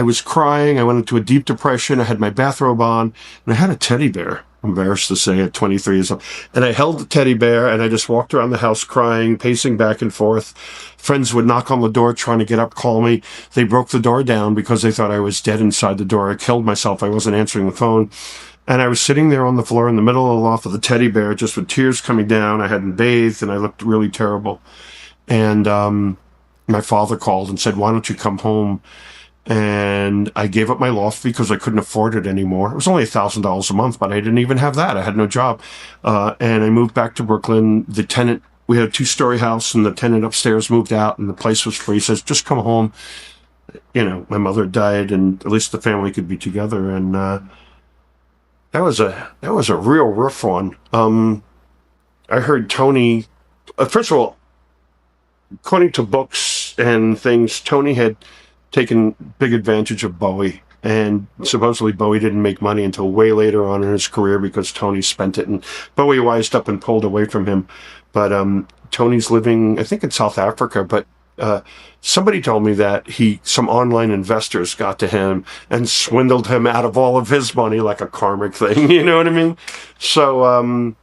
was crying. I went into a deep depression. I had my bathrobe on, and I had a teddy bear. I'm embarrassed to say at 23 years old. And I held the teddy bear, and I just walked around the house crying, pacing back and forth. Friends would knock on the door trying to get up, call me. They broke the door down because they thought I was dead inside the door. I killed myself. I wasn't answering the phone. And I was sitting there on the floor in the middle of the loft with the teddy bear, just with tears coming down. I hadn't bathed, and I looked really terrible. And my father called and said, why don't you come home? And I gave up my loft because I couldn't afford it anymore. It was only $1,000 a month, but I didn't even have that. I had no job. And I moved back to Brooklyn. The tenant, we had a 2-story house, and the tenant upstairs moved out, and the place was free. He says, just come home. You know, my mother died, and at least the family could be together. And that was a real rough one. I heard Tony, first of all, according to books and things, Tony had taken big advantage of Bowie, and supposedly Bowie didn't make money until way later on in his career because Tony spent it, and Bowie wised up and pulled away from him. But Tony's living, I think, in South Africa, but somebody told me that some online investors got to him and swindled him out of all of his money, like a karmic thing, you know what I mean? So,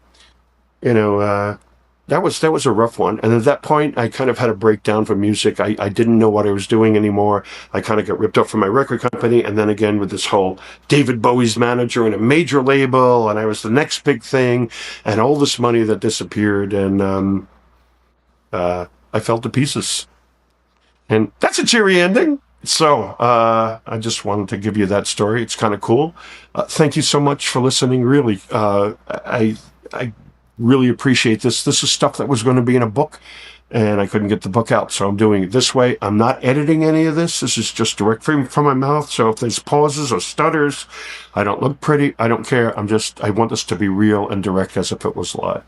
that was a rough one. And at that point, I kind of had a breakdown from music. I didn't know what I was doing anymore. I kind of got ripped off from my record company. And then again with this whole David Bowie's manager and a major label, and I was the next big thing, and all this money that disappeared. And I fell to pieces. And that's a cheery ending. So I just wanted to give you that story. It's kind of cool. Thank you so much for listening. Really, I really appreciate this. This is stuff that was going to be in a book, and I couldn't get the book out, so I'm doing it this way. I'm not editing any of this. This is just direct from my mouth, so if there's pauses or stutters, I don't look pretty. I don't care. I want this to be real and direct as if it was live.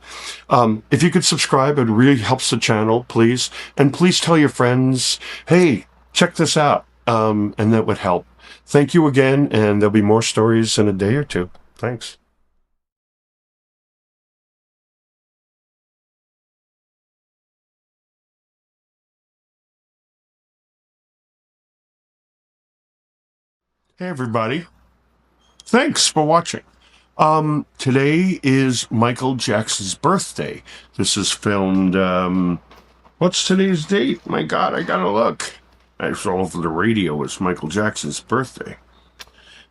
If you could subscribe, it really helps the channel, please. And please tell your friends, hey, check this out, and that would help. Thank you again, and there'll be more stories in a day or two. Thanks. Hey, everybody. Thanks for watching. Today is Michael Jackson's birthday. This is filmed, what's today's date? My God, I gotta look. I was all over the radio. It's Michael Jackson's birthday.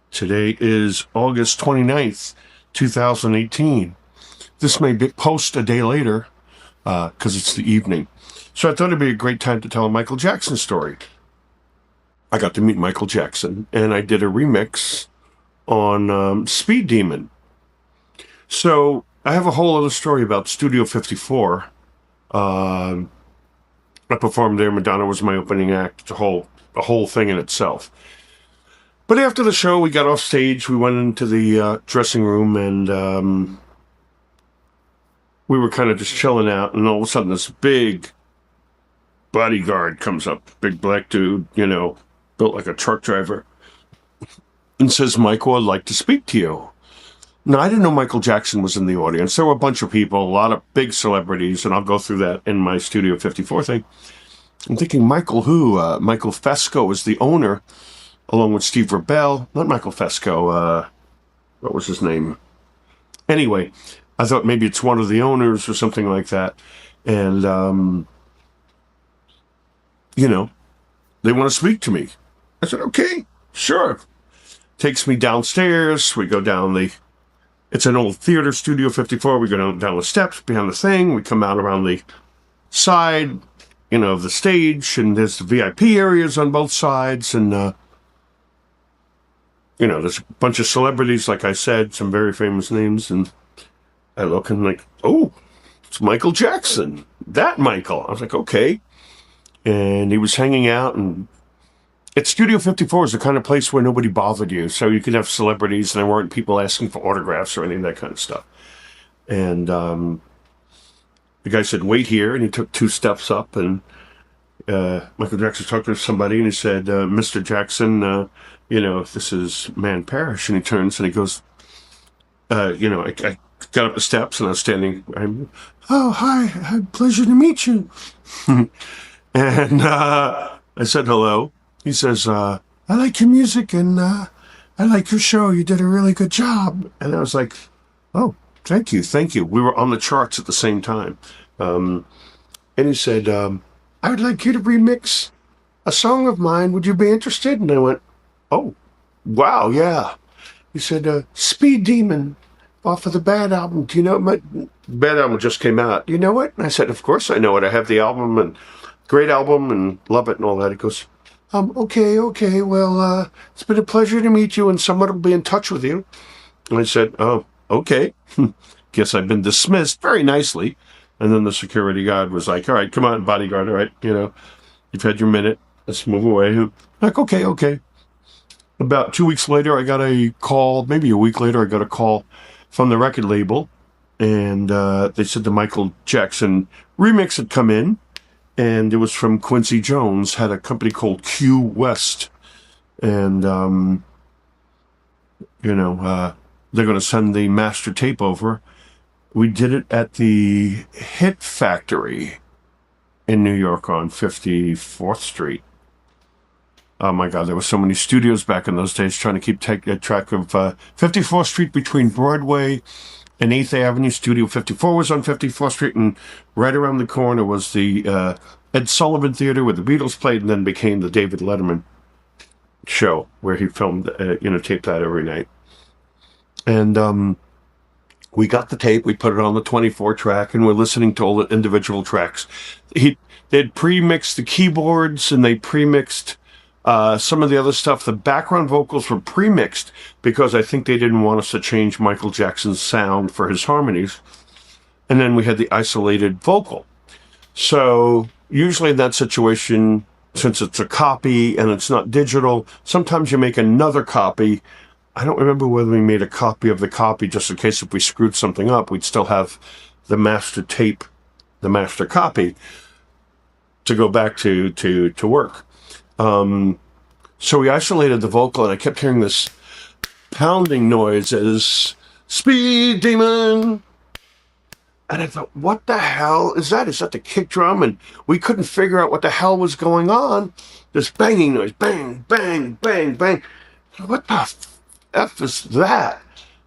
Today is August 29th, 2018. This may be post a day later, because it's the evening. So I thought it'd be a great time to tell a Michael Jackson story. I got to meet Michael Jackson, and I did a remix on Speed Demon. So I have a whole other story about Studio 54. I performed there. Madonna was my opening act. It's a whole thing in itself. But after the show, we got off stage. We went into the dressing room, and we were kind of just chilling out. And all of a sudden, this big bodyguard comes up, big black dude, built like a truck driver, and says, Michael, I'd like to speak to you. Now, I didn't know Michael Jackson was in the audience. There were a bunch of people, a lot of big celebrities, and I'll go through that in my Studio 54 thing. I'm thinking, Michael who? Michael Fesco is the owner, along with Steve Rebell. Not Michael Fesco. What was his name? Anyway, I thought maybe it's one of the owners or something like that. And, they want to speak to me. I said, okay, sure. Takes me downstairs. We go down it's an old theater, Studio 54. We go down the steps behind the thing. We come out around the side, of the stage, and there's the VIP areas on both sides. And, there's a bunch of celebrities, like I said, some very famous names. And I look and like, oh, it's Michael Jackson. That Michael. I was like, okay. and he was hanging out. And at Studio 54 is the kind of place where nobody bothered you, so you could have celebrities, and there weren't people asking for autographs or any of that kind of stuff. And the guy said, "Wait here," and he took 2 steps up, and Michael Jackson talked to somebody, and he said, "Mr. Jackson, this is Man Parrish." And he turns and he goes, I got up the steps, and I was standing. "Oh, hi, pleasure to meet you." And I said hello. He says, "I like your music, and I like your show. You did a really good job." And I was like, "Oh, thank you. We were on the charts at the same time." And he said, "I would like you to remix a song of mine. Would you be interested?" And I went, "Oh, wow, yeah." He said, "Speed Demon off of the Bad album. Do you know my Bad album just came out? Do you know it?" And I said, "Of course I know it. I have the album, and great album, and love it and all that." He goes, okay. Well, it's been a pleasure to meet you, and someone will be in touch with you." And I said, "Oh, okay." Guess I've been dismissed very nicely. And then the security guard was like, "All right, come on, bodyguard. All right, you've had your minute. Let's move away." I'm like, okay. About 2 weeks later, I got a call. Maybe a week later, I got a call from the record label, and they said the Michael Jackson remix had come in, and it was from Quincy Jones. Had a company called Q West, and they're going to send the master tape over. We did it at the Hit Factory in New York on 54th Street. Oh my God, there were so many studios back in those days trying to keep track of 54th Street between Broadway and 8th Avenue. Studio 54 was on 54th Street, and right around the corner was the Ed Sullivan Theater where the Beatles played, and then became the David Letterman show where he filmed, taped that every night. And we got the tape, we put it on the 24 track, and we're listening to all the individual tracks. They'd pre-mixed the keyboards, and they pre-mixed some of the other stuff. The background vocals were pre-mixed because I think they didn't want us to change Michael Jackson's sound for his harmonies. And then we had the isolated vocal. So usually in that situation, since it's a copy and it's not digital, sometimes you make another copy. I don't remember whether we made a copy of the copy just in case if we screwed something up, we'd still have the master tape, the master copy to go back to work. So we isolated the vocal, and I kept hearing this pounding noise as "Speed Demon." And I thought, what the hell is that? Is that the kick drum? And we couldn't figure out what the hell was going on. This banging noise, bang, bang, bang, bang. What the F is that?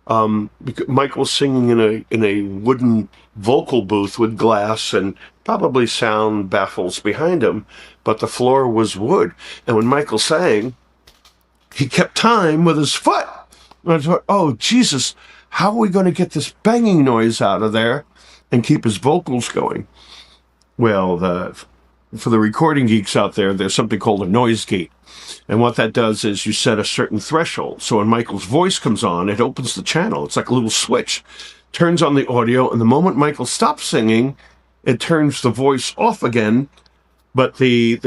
Mike was singing in a wooden vocal booth with glass and probably sound baffles behind him, but the floor was wood. And when Michael sang, he kept time with his foot. And I thought, oh, Jesus, how are we going to get this banging noise out of there and keep his vocals going? Well, for the recording geeks out there, there's something called a noise gate. And what that does is you set a certain threshold. So when Michael's voice comes on, it opens the channel. It's like a little switch. Turns on the audio, and the moment Michael stops singing, it turns the voice off again. But the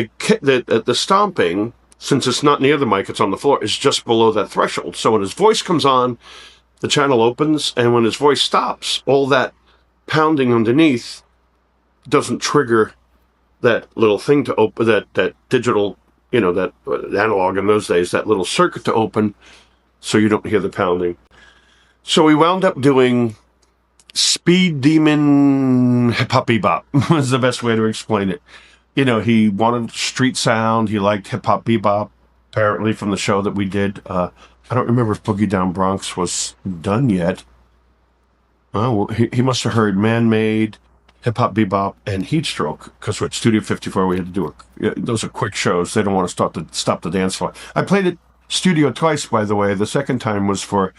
stomping, since it's not near the mic, it's on the floor, is just below that threshold. So when his voice comes on, the channel opens, and when his voice stops, all that pounding underneath doesn't trigger that little thing to open, that digital, that analog in those days, that little circuit to open, so you don't hear the pounding. So we wound up doing Speed Demon Hip Hop Bebop was the best way to explain it. He wanted street sound. He liked hip hop bebop, apparently from the show that we did. I don't remember if Boogie Down Bronx was done yet. Oh, well, he must have heard Man-Made, Hip Hop Bebop, and Heatstroke, because we're at Studio 54. We had to do those are quick shows. They don't want to stop the dance floor. I played at Studio twice, by the way. The second time was for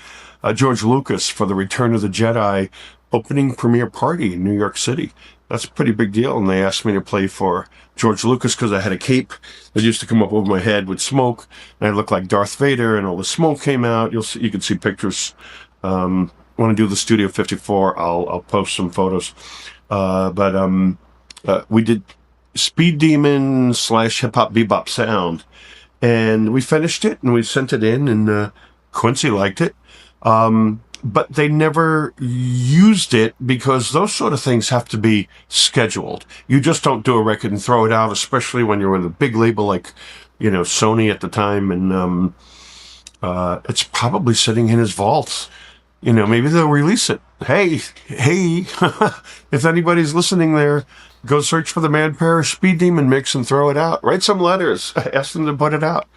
George Lucas for the Return of the Jedi opening premiere party in New York City. That's a pretty big deal, and they asked me to play for George Lucas because I had a cape that used to come up over my head with smoke, and I looked like Darth Vader, and all the smoke came out. You can see pictures. When I do the Studio 54, I'll post some photos. But we did speed demon / hip hop bebop sound. And we finished it and we sent it in, and Quincy liked it. But they never used it because those sort of things have to be scheduled. You just don't do a record and throw it out, especially when you're with a big label like, Sony at the time. And it's probably sitting in his vaults. Maybe they'll release it. Hey, if anybody's listening there, go search for the Man Parrish Speed Demon mix and throw it out. Write some letters. Ask them to put it out.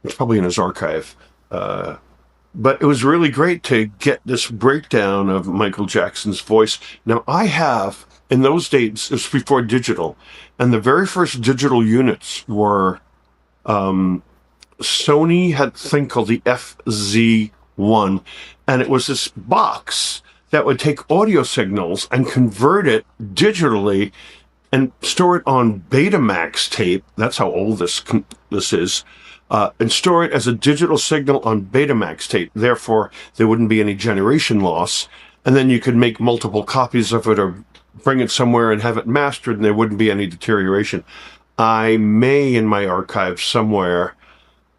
It's probably in his archive. But it was really great to get this breakdown of Michael Jackson's voice. Now, I have, in those days, it was before digital, and the very first digital units were, Sony had a thing called the FZ1, and it was this box that would take audio signals and convert it digitally and store it on Betamax tape. That's how old this is. And store it as a digital signal on Betamax tape. Therefore, there wouldn't be any generation loss. And then you could make multiple copies of it or bring it somewhere and have it mastered, and there wouldn't be any deterioration. I may, in my archive somewhere,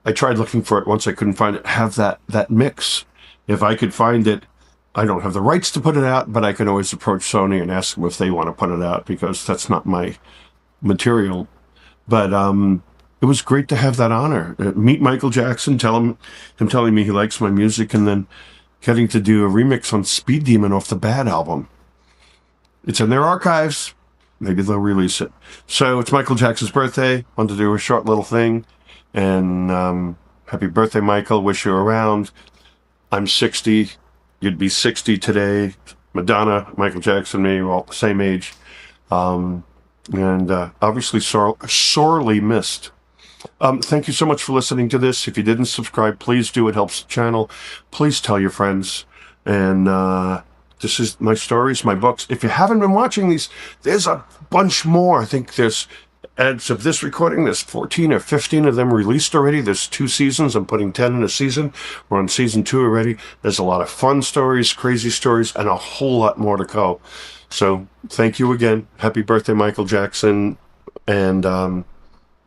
I tried looking for it once I couldn't find it, have that mix. If I could find it, I don't have the rights to put it out, but I can always approach Sony and ask them if they want to put it out, because that's not my material. But it was great to have that honor. Meet Michael Jackson, him telling me he likes my music, and then getting to do a remix on Speed Demon off the Bad album. It's in their archives. Maybe they'll release it. So it's Michael Jackson's birthday. Wanted to do a short little thing. And happy birthday, Michael. Wish you were around. I'm 60. You'd be 60 today. Madonna, Michael Jackson, me, we're all the same age. And obviously sorely missed. Thank you so much for listening to this. If you didn't subscribe, please do. It helps the channel. Please tell your friends. And this is my stories, my books. If you haven't been watching these, there's a bunch more. I think there's, as of this recording, there's 14 or 15 of them released already. There's 2 seasons. I'm putting 10 in a season. We're on season 2 already. There's a lot of fun stories, crazy stories, and a whole lot more to go. So thank you again. Happy birthday, Michael Jackson. And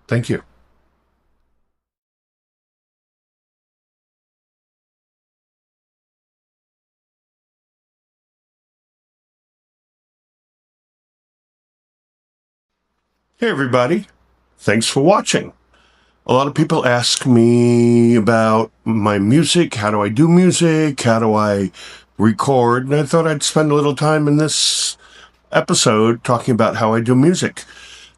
thank you. Hey everybody, thanks for watching. A lot of people ask me about my music, how do I do music, how do I record, and I thought I'd spend a little time in this episode talking about how I do music.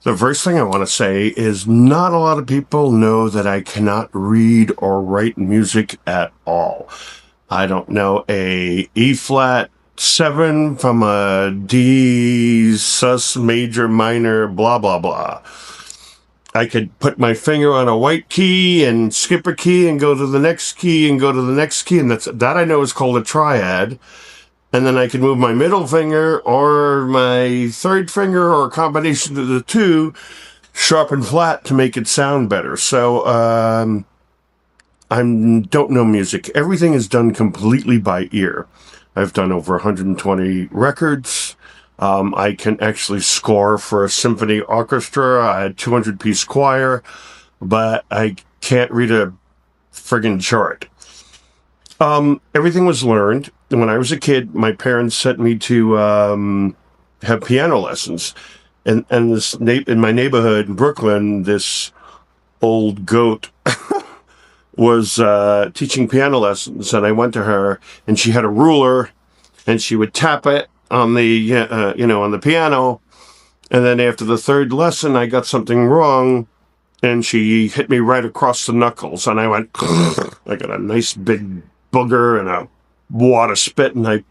The first thing I want to say is not a lot of people know that I cannot read or write music at all. I don't know a E-flat 7 from a D, sus, major, minor, blah, blah, blah. I could put my finger on a white key and skip a key and go to the next key and go to the next key, and that I know is called a triad. And then I could move my middle finger or my third finger or a combination of the two, sharp and flat, to make it sound better. So I don't know music. Everything is done completely by ear. I've done over 120 records. I can actually score for a symphony orchestra. I had 200-piece choir, but I can't read a friggin' chart. Everything was learned. When I was a kid, my parents sent me to have piano lessons. And in my neighborhood in Brooklyn, this old goat was teaching piano lessons, and I went to her, and she had a ruler, and she would tap it on the on the piano, and then after the third lesson, I got something wrong, and she hit me right across the knuckles, and I went, I got a nice big booger and a wad of spit, and I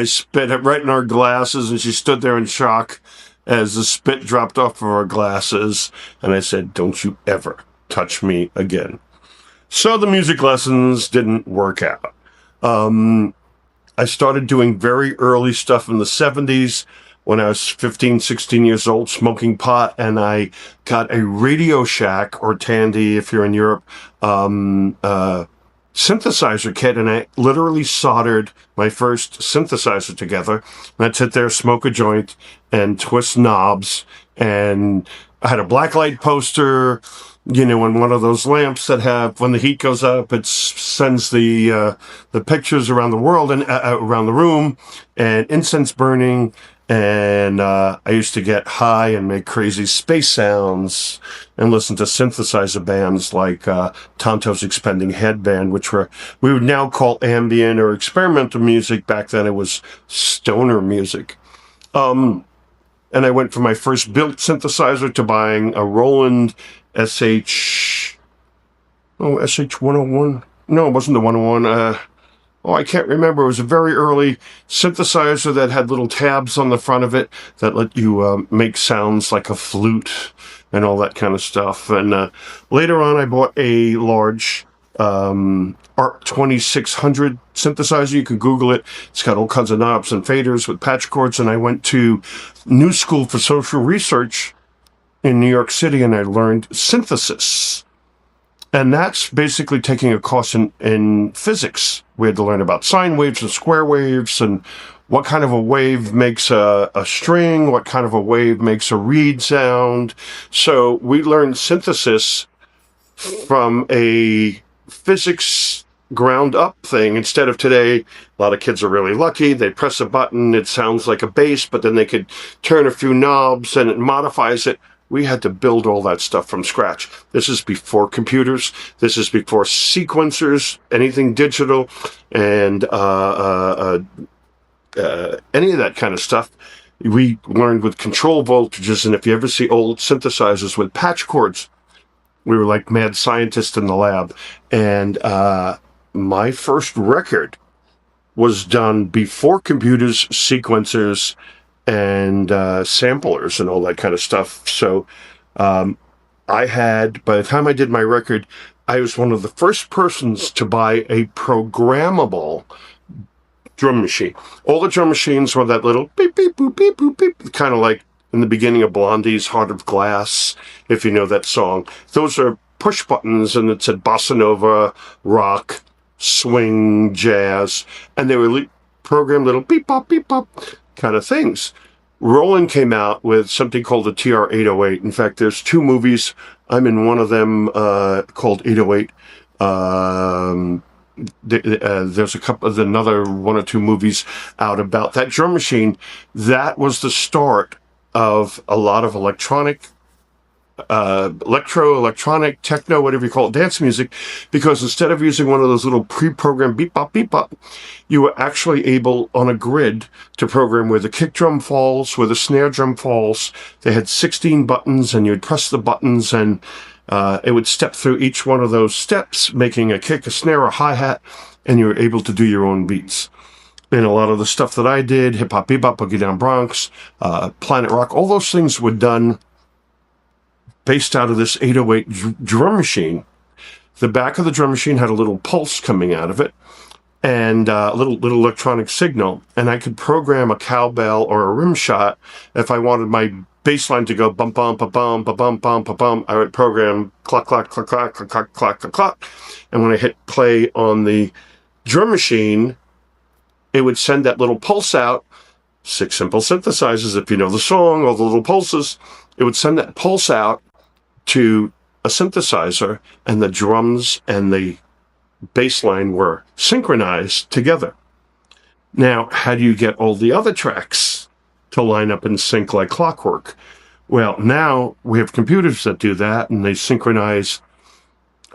spit it right in her glasses, and she stood there in shock as the spit dropped off of her glasses, and I said, "Don't you ever touch me again." So the music lessons didn't work out. I started doing very early stuff in the 70s when I was 15, 16 years old, smoking pot, and I got a Radio Shack, or Tandy if you're in Europe, synthesizer kit, and I literally soldered my first synthesizer together. And I'd sit there, smoke a joint, and twist knobs. And I had a blacklight poster, and one of those lamps that have, when the heat goes up, it sends the pictures around the world and around the room, and incense burning. And I used to get high and make crazy space sounds and listen to synthesizer bands like Tonto's Expending Headband, which we would now call ambient or experimental music. Back then it was stoner music. And I went from my first built synthesizer to buying a Roland SH101. No, it wasn't the 101. I can't remember. It was a very early synthesizer that had little tabs on the front of it that let you make sounds like a flute and all that kind of stuff. And later on, I bought a large ARC 2600 synthesizer. You can Google it. It's got all kinds of knobs and faders with patch cords. And I went to New School for Social Research in New York City, and I learned synthesis. And that's basically taking a course in physics. We had to learn about sine waves and square waves and what kind of a wave makes a string, what kind of a wave makes a reed sound. So we learned synthesis from a physics ground up thing instead of today. A lot of kids are really lucky. They press a button, it sounds like a bass, but then they could turn a few knobs and it modifies it. We had to build all that stuff from scratch. This is before computers. This is before sequencers, anything digital, and any of that kind of stuff. We learned with control voltages, and if you ever see old synthesizers with patch cords, we were like mad scientists in the lab. And my first record was done before computers, sequencers, and samplers and all that kind of stuff. So by the time I did my record, I was one of the first persons to buy a programmable drum machine. All the drum machines were that little beep, beep, boop, beep, boop, beep, kind of like in the beginning of Blondie's Heart of Glass, if you know that song. Those are push buttons, and it said bossa nova, rock, swing, jazz, and they were programmed little beep, bop, kind of things. Roland came out with something called the TR-808. In fact, there's two movies. I'm in one of them called 808. There's another one or two movies out about that drum machine. That was the start of a lot of electronic, electronic, techno, whatever you call it, dance music, because instead of using one of those little pre-programmed beep bop, you were actually able on a grid to program where the kick drum falls, where the snare drum falls. They had 16 buttons, and you'd press the buttons, and it would step through each one of those steps, making a kick, a snare, a hi-hat, and you were able to do your own beats. And a lot of the stuff that I did, Hip Hop Bebop, Boogie Down Bronx, Planet Rock, all those things were done based out of this 808 drum machine. The back of the drum machine had a little pulse coming out of it, and a little electronic signal, and I could program a cowbell or a rim shot. If I wanted my bass line to go bum bum ba bum ba bum bum ba bum, I would program clock clock clock clock clock clock clock clock clock, and when I hit play on the drum machine, it would send that little pulse out. 6 Simple Synthesizers, if you know the song, all the little pulses, it would send that pulse out to a synthesizer, and the drums and the bass line were synchronized together. Now, how do you get all the other tracks to line up in sync like clockwork? Well, now we have computers that do that, and they synchronize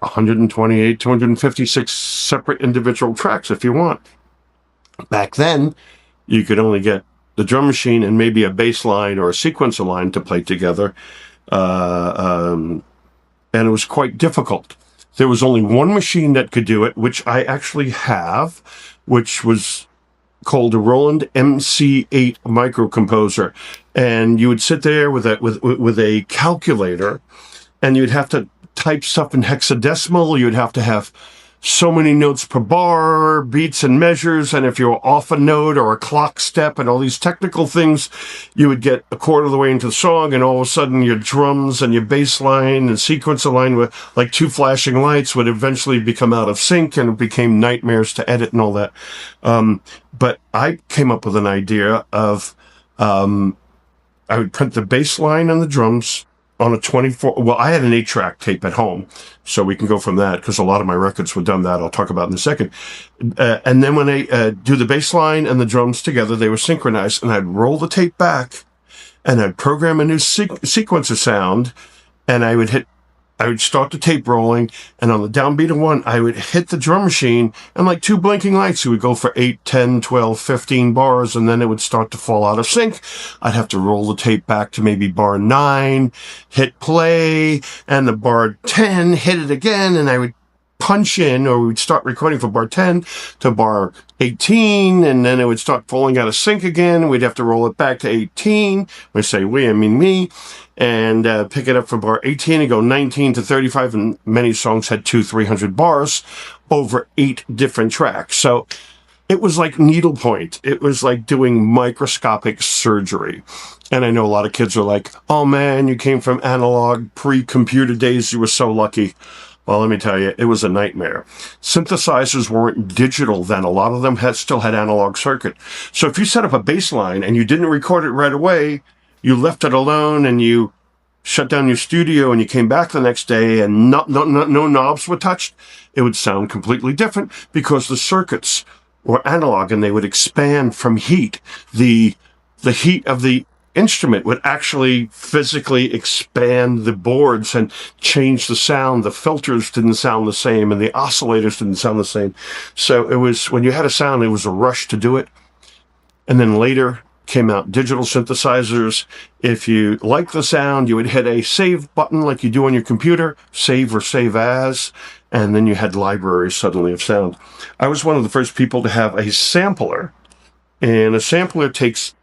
128, 256 separate individual tracks if you want. Back then, you could only get the drum machine and maybe a bass line or a sequencer line to play together. And it was quite difficult. There was only one machine that could do it, which I actually have, which was called a Roland MC8 microcomposer. And you would sit there with a calculator, and you'd have to type stuff in hexadecimal. You'd have to have so many notes per bar, beats and measures, and if you were off a note or a clock step and all these technical things, you would get a quarter of the way into the song, and all of a sudden your drums and your bass line and sequencer line with like two flashing lights would eventually become out of sync, and it became nightmares to edit and all that. But I came up with an idea of I would print the bass line and the drums on a 24, well, I had an 8-track tape at home, so we can go from that, because a lot of my records were done that, I'll talk about in a second. And then when I do the bass line and the drums together, they were synchronized, and I'd roll the tape back, and I'd program a new sequencer sound, and I would start the tape rolling, and on the downbeat of 1, I would hit the drum machine, and like 2 blinking lights, it would go for 8, 10, 12, 15 bars, and then it would start to fall out of sync. I'd have to roll the tape back to maybe bar 9, hit play, and the bar 10, hit it again, and I would punch in, or we'd start recording for bar 10 to bar 18, and then it would start falling out of sync again. We'd have to roll it back to 18. We say we, I mean me, and pick it up for bar 18 and go 19 to 35, and many songs had 200-300 bars over 8 different tracks. So it was like needlepoint. It was like doing microscopic surgery. And I know a lot of kids are like, oh man, you came from analog pre-computer days, you were so lucky. Well, let me tell you, it was a nightmare. Synthesizers weren't digital then. A lot of them still had analog circuit. So if you set up a bass line and you didn't record it right away, you left it alone and you shut down your studio and you came back the next day and no knobs were touched, it would sound completely different, because the circuits were analog and they would expand from heat. The heat of the instrument would actually physically expand the boards and change the sound. The filters didn't sound the same and the oscillators didn't sound the same. So it was, when you had a sound, it was a rush to do it. And then later came out digital synthesizers. If you liked the sound, you would hit a save button like you do on your computer, save or save as, and then you had libraries suddenly of sound. I was one of the first people to have a sampler, and a sampler takes,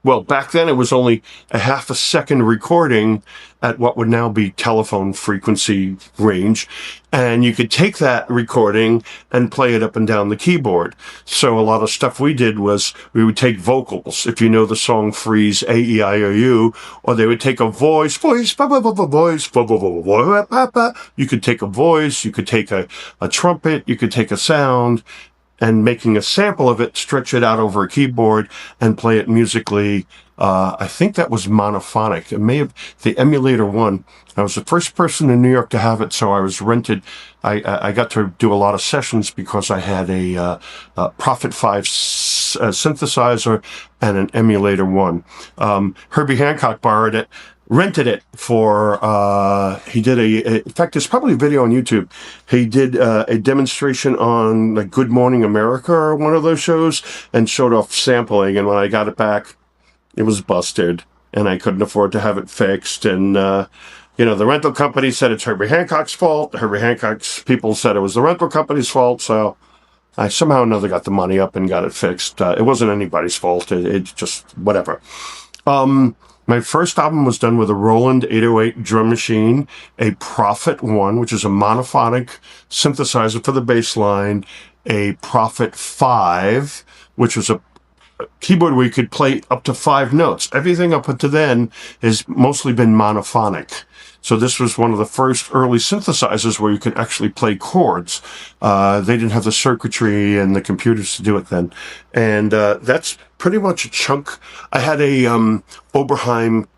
well, back then it was only a half a second recording at what would now be telephone frequency range. And you could take that recording and play it up and down the keyboard. So a lot of stuff we did was we would take vocals. If you know the song Freeze, A-E-I-O-U, or they would take a voice, voice, voice, you could take a voice, you could take a trumpet, you could take a sound, and making a sample of it, stretch it out over a keyboard and play it musically. I think that was monophonic. It may have, the Emulator 1. I was the first person in New York to have it, so I was rented. I got to do a lot of sessions because I had a Prophet 5 synthesizer and an Emulator 1. Herbie Hancock borrowed it, rented it for, he did in fact, there's probably a video on YouTube. He did a demonstration on like Good Morning America or one of those shows and showed off sampling. And when I got it back, it was busted and I couldn't afford to have it fixed. And, the rental company said it's Herbie Hancock's fault. Herbie Hancock's people said it was the rental company's fault. So I somehow or another got the money up and got it fixed. It wasn't anybody's fault. It just, whatever. My first album was done with a Roland 808 drum machine, a Prophet 1, which is a monophonic synthesizer for the bass line, a Prophet 5, which was a keyboard where you could play up to 5 notes. Everything up until then has mostly been monophonic. So this was one of the first early synthesizers where you could actually play chords. They didn't have the circuitry and the computers to do it then. And that's pretty much a chunk. I had a Oberheim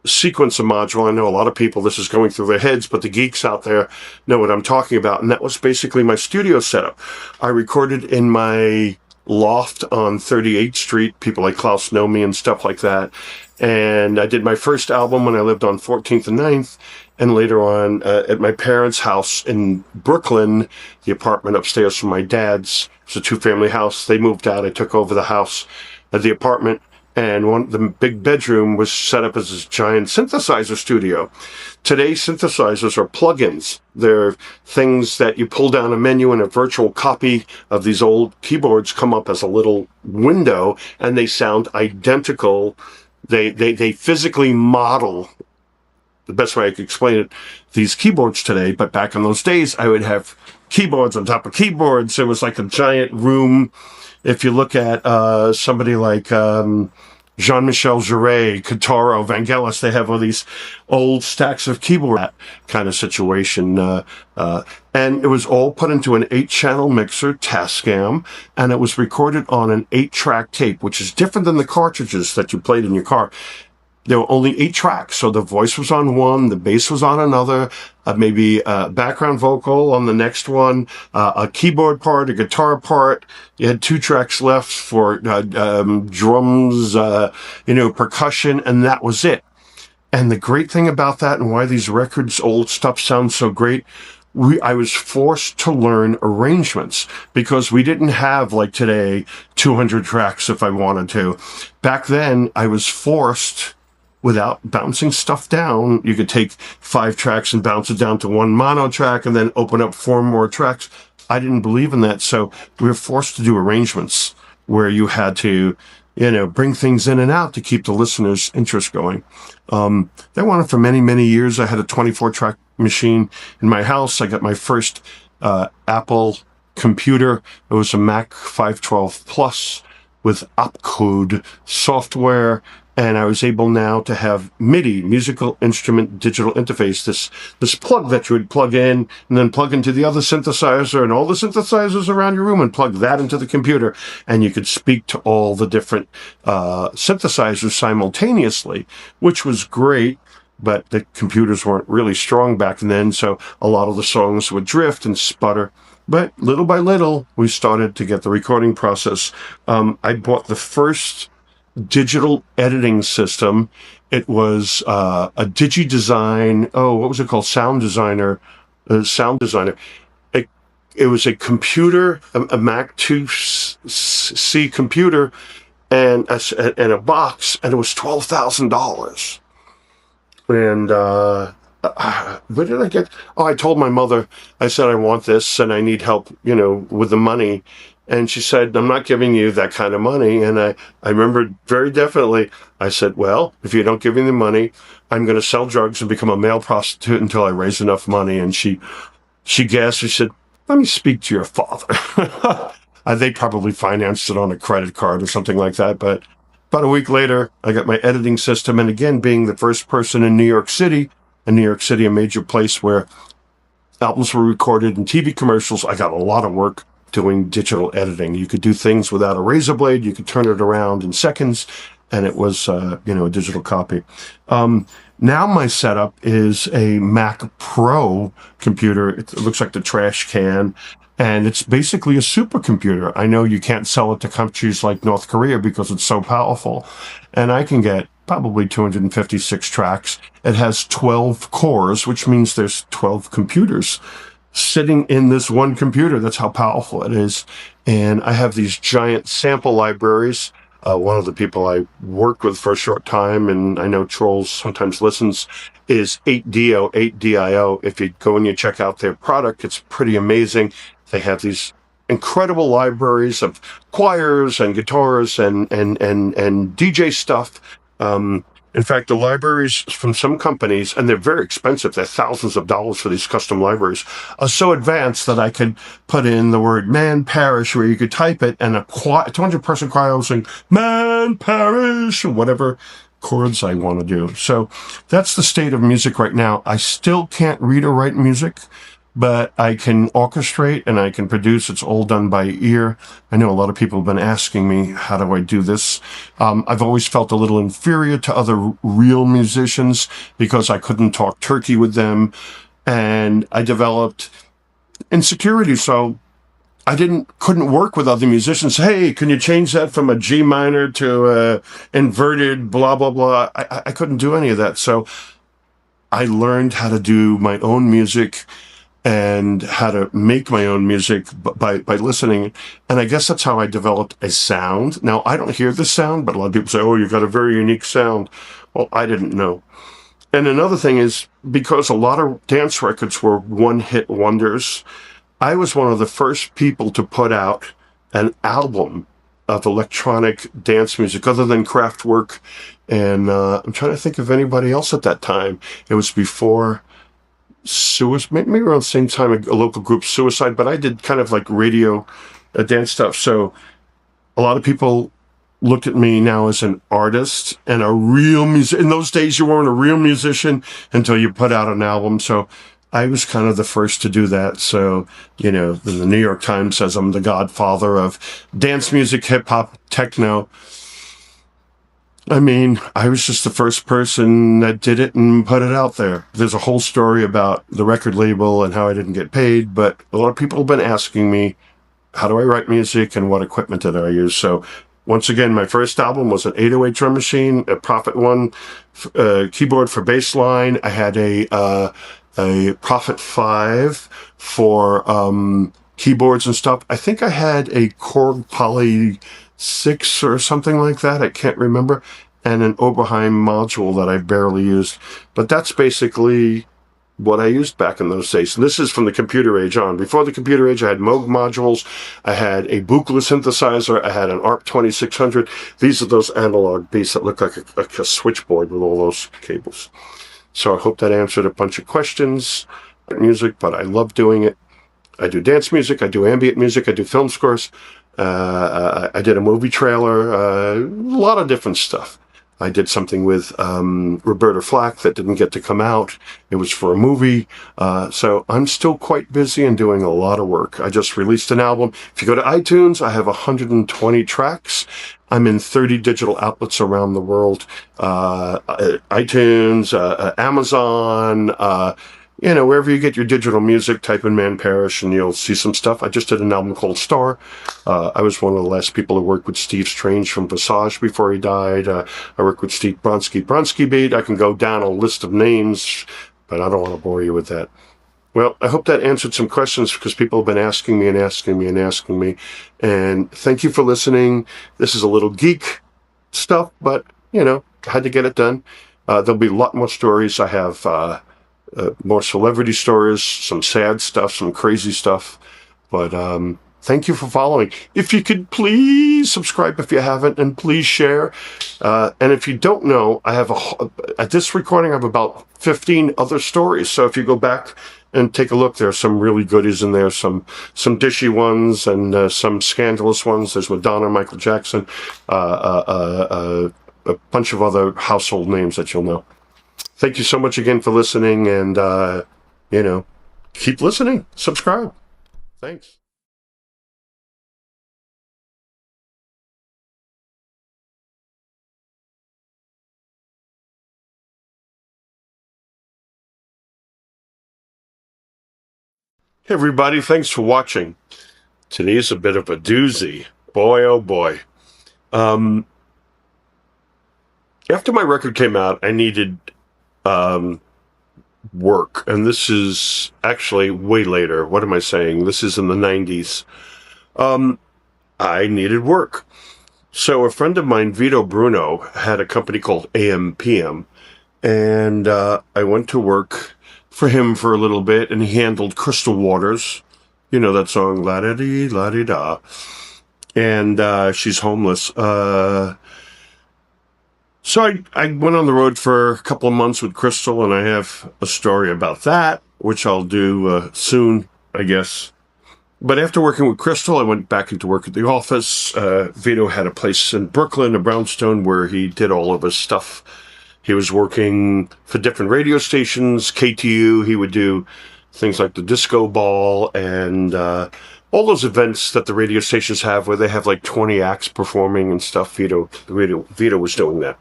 sequencer module. I know a lot of people, this is going through their heads, but the geeks out there know what I'm talking about. And that was basically my studio setup. I recorded in my loft on 38th Street. People like Klaus know me and stuff like that. And I did my first album when I lived on 14th and 9th, and later on at my parents' house in Brooklyn, the apartment upstairs from my dad's. It was a 2-family house. They moved out. I took over the house, the apartment, and the big bedroom was set up as this giant synthesizer studio. Today, synthesizers are plugins. They're things that you pull down a menu and a virtual copy of these old keyboards come up as a little window, and they sound identical. They physically model the best way I could explain it, these keyboards today, but back in those days, I would have keyboards on top of keyboards. It was like a giant room. If you look at somebody like Jean-Michel Jarre, Kitaro, Vangelis, they have all these old stacks of keyboard, that kind of situation. And it was all put into an 8-channel mixer, Tascam, and it was recorded on an 8-track tape, which is different than the cartridges that you played in your car. There were only 8 tracks, so the voice was on one, the bass was on another, maybe a background vocal on the next one, a keyboard part, a guitar part. You had 2 tracks left for drums, percussion, and that was it. And the great thing about that, and why these records, old stuff, sounds so great, I was forced to learn arrangements, because we didn't have, like today, 200 tracks if I wanted to. Back then, I was forced, without bouncing stuff down. You could take 5 tracks and bounce it down to 1 mono track and then open up 4 more tracks. I didn't believe in that, so we were forced to do arrangements where you had to, bring things in and out to keep the listener's interest going. That went on for many, many years. I had a 24-track machine in my house. I got my first Apple computer. It was a Mac 512 Plus with opcode software. And I was able now to have MIDI, musical instrument digital interface, this plug that you would plug in and then plug into the other synthesizer and all the synthesizers around your room and plug that into the computer. And you could speak to all the different synthesizers simultaneously, which was great. But the computers weren't really strong back then, so a lot of the songs would drift and sputter. But little by little, we started to get the recording process. I bought the first digital editing system. It was a DigiDesign. What was it called? Sound Designer. It was a computer, a Mac 2C computer, and a box, and it was $12,000. And what did I get? I told my mother. I said I want this, and I need help, with the money. And she said, I'm not giving you that kind of money. And I remember very definitely, I said, well, if you don't give me the money, I'm going to sell drugs and become a male prostitute until I raise enough money. And she gasped. She said, let me speak to your father. They probably financed it on a credit card or something like that. But about a week later, I got my editing system. And again, being the first person in New York City, a major place where albums were recorded and TV commercials, I got a lot of work doing digital editing. You could do things without a razor blade. You could turn it around in seconds, and it was, a digital copy. Now my setup is a Mac Pro computer. It looks like the trash can, and it's basically a supercomputer. I know you can't sell it to countries like North Korea because it's so powerful, and I can get probably 256 tracks. It has 12 cores, which means there's 12 computers sitting in this one computer. That's how powerful it is. And I have these giant sample libraries. One of the people I worked with for a short time, and I know Trolls sometimes listens, is 8Dio, 8DIO. If you go and you check out their product, it's pretty amazing. They have these incredible libraries of choirs and guitars and DJ stuff. In fact, the libraries from some companies, and they're very expensive, they're thousands of dollars for these custom libraries, are so advanced that I could put in the word Man Parrish, where you could type it, and a 200-person choir will sing Man Parrish, or whatever chords I want to do. So that's the state of music right now. I still can't read or write music, but I can orchestrate and I can produce. It's all done by ear. I know a lot of people have been asking me, how do I do this? I've always felt a little inferior to other real musicians because I couldn't talk turkey with them. And I developed insecurity. So I couldn't work with other musicians. Hey, can you change that from a G minor to a inverted blah, blah, blah? I couldn't do any of that. So I learned how to do my own music and how to make my own music by listening. And I guess that's how I developed a sound. Now, I don't hear the sound, but a lot of people say, oh, you've got a very unique sound. Well, I didn't know. And another thing is, because a lot of dance records were one-hit wonders, I was one of the first people to put out an album of electronic dance music other than Kraftwerk. And I'm trying to think of anybody else at that time. It was before Suicide, maybe around the same time a local group, Suicide, but I did kind of like radio dance stuff. So a lot of people looked at me now as an artist and a real music. In those days, you weren't a real musician until you put out an album. So I was kind of the first to do that. So, you know, the New York Times says I'm the godfather of dance music, hip hop, techno. I mean, I was just the first person that did it and put it out there. There's a whole story about the record label and how I didn't get paid, but a lot of people have been asking me, how do I write music and what equipment did I use? So once again, my first album was an 808 drum machine, a Prophet 1 keyboard for bass line. I had a Prophet 5 for keyboards and stuff. I think I had a Korg Poly 6 or something like that. I can't remember. And an Oberheim module that I barely used. But that's basically what I used back in those days. And this is from the computer age on. Before the computer age, I had Moog modules. I had a Buchla synthesizer. I had an ARP 2600. These are those analog beats that look like a switchboard with all those cables. So I hope that answered a bunch of questions. Music, but I love doing it. I do dance music. I do ambient music. I do film scores. I did a movie trailer. A lot of different stuff. I did something with Roberta Flack that didn't get to come out. It was for a movie. So I'm still quite busy and doing a lot of work. I just released an album. If you go to iTunes, I have 120 tracks. I'm in 30 digital outlets around the world. iTunes, Amazon, you know, wherever you get your digital music, type in Man Parrish and you'll see some stuff. I just did an album called Star. I was one of the last people to work with Steve Strange from Visage before he died. I worked with Steve Bronski Beat. I can go down a list of names, but I don't want to bore you with that. Well, I hope that answered some questions because people have been asking me and asking me and asking me. And thank you for listening. This is a little geek stuff, but, you know, I had to get it done. There'll be a lot more stories. I have more celebrity stories, some sad stuff, some crazy stuff. But thank you for following. If you could please subscribe if you haven't, and please share. And if you don't know, I have at this recording, I have about 15 other stories. So if you go back and take a look, there's some really goodies in there, some dishy ones and some scandalous ones. There's Madonna, Michael Jackson, a bunch of other household names that you'll know. Thank you so much again for listening, and, you know, keep listening. Subscribe. Thanks. Hey, everybody. Thanks for watching. Today's a bit of a doozy. Boy, oh boy. After my record came out, I needed work, and this is actually way later. What am I saying? This is in the 90s. I needed work. So a friend of mine, Vito Bruno, had a company called AM/PM, and I went to work for him for a little bit, and he handled Crystal Waters. You know that song, la-da-dee, la-dee-da. And she's homeless. So I went on the road for a couple of months with Crystal, and I have a story about that, which I'll do soon, I guess. But after working with Crystal, I went back into work at the office. Vito had a place in Brooklyn, a brownstone, where he did all of his stuff. He was working for different radio stations, KTU. He would do things like the Disco Ball and all those events that the radio stations have where they have like 20 acts performing and stuff. Vito was doing that.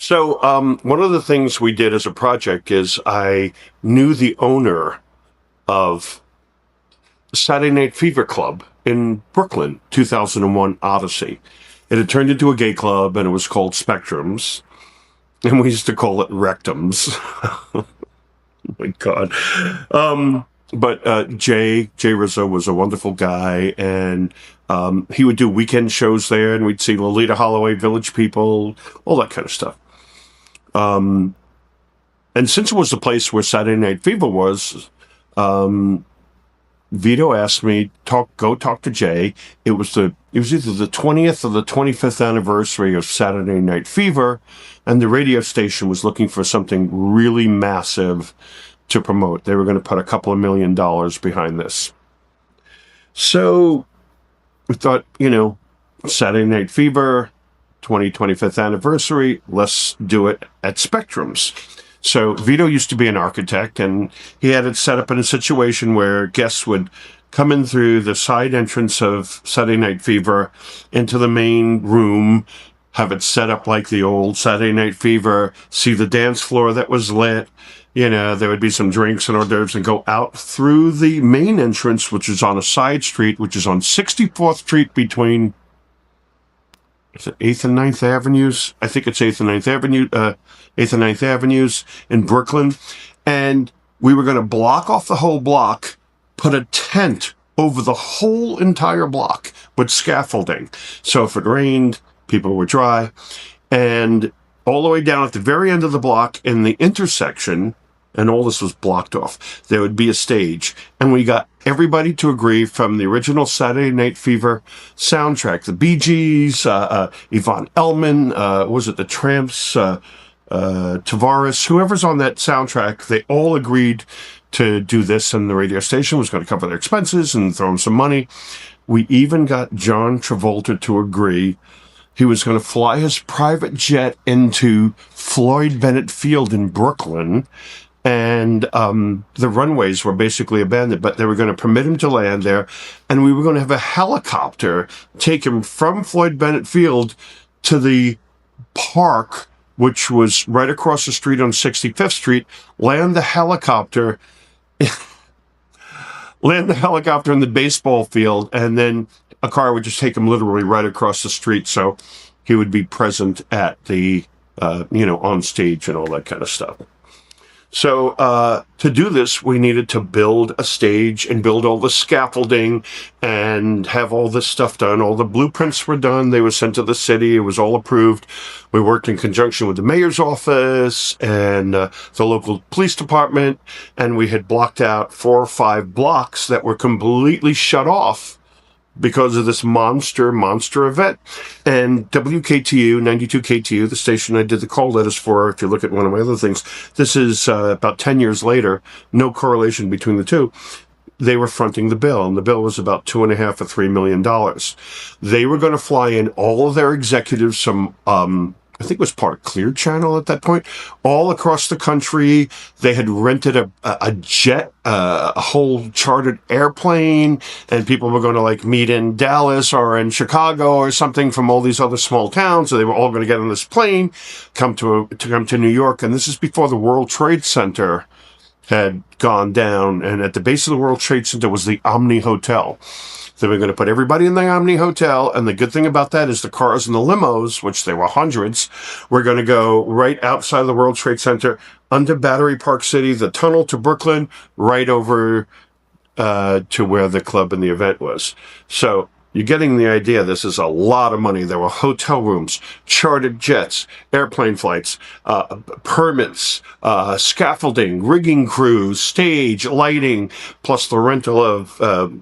So one of the things we did as a project is I knew the owner of Saturday Night Fever Club in Brooklyn, 2001 Odyssey. It had turned into a gay club, and it was called Spectrums, and we used to call it Rectums. Oh my God. But Jay Rizzo was a wonderful guy, and he would do weekend shows there, and we'd see Lolita Holloway, Village People, all that kind of stuff. And since it was the place where Saturday Night Fever was, Vito asked me, go talk to Jay. It was either the 20th or the 25th anniversary of Saturday Night Fever, and the radio station was looking for something really massive to promote. They were going to put a couple of $1 million behind this. So we thought, Saturday Night Fever, 25th anniversary, let's do it at Spectrum's. So Vito used to be an architect, and he had it set up in a situation where guests would come in through the side entrance of Saturday Night Fever into the main room, have it set up like the old Saturday Night Fever, see the dance floor that was lit. There would be some drinks and hors d'oeuvres, and go out through the main entrance, which is on a side street, which is on 64th Street between, is it 8th and 9th Avenues? I think it's 8th and 9th Avenue, 8th and 9th Avenues in Brooklyn. And we were going to block off the whole block, put a tent over the whole entire block with scaffolding. So if it rained, people were dry. And all the way down at the very end of the block in the intersection, and all this was blocked off, there would be a stage. And we got everybody to agree, from the original Saturday Night Fever soundtrack, the Bee Gees, Yvonne Elliman, was it the Tramps, Tavares, whoever's on that soundtrack, they all agreed to do this, and the radio station was going to cover their expenses and throw them some money. We even got John Travolta to agree. He was going to fly his private jet into Floyd Bennett Field in Brooklyn, and the runways were basically abandoned, but they were going to permit him to land there, and we were going to have a helicopter take him from Floyd Bennett Field to the park, which was right across the street on 65th Street, land the helicopter in the baseball field, and then a car would just take him literally right across the street, so he would be present at the, on stage and all that kind of stuff. So to do this, we needed to build a stage and build all the scaffolding and have all this stuff done. All the blueprints were done. They were sent to the city. It was all approved. We worked in conjunction with the mayor's office and the local police department, and we had blocked out 4 or 5 blocks that were completely shut off because of this monster event. And WKTU, 92 KTU, the station I did the call letters for, if you look at one of my other things, this is about 10 years later, no correlation between the two. They were fronting the bill, and the bill was about $2.5 or $3 million. They were going to fly in all of their executives from, I think it was part of Clear Channel at that point, all across the country. They had rented a jet, a whole chartered airplane, and people were going to meet in Dallas or in Chicago or something from all these other small towns. So they were all going to get on this plane, come to New York. And this is before the World Trade Center had gone down. And at the base of the World Trade Center was the Omni Hotel. They were going to put everybody in the Omni Hotel, and the good thing about that is the cars and the limos, which there were hundreds, were going to go right outside of the World Trade Center, under Battery Park City, the tunnel to Brooklyn, right over to where the club and the event was. So you're getting the idea. This is a lot of money. There were hotel rooms, chartered jets, airplane flights, permits, scaffolding, rigging crews, stage, lighting, plus the rental of, the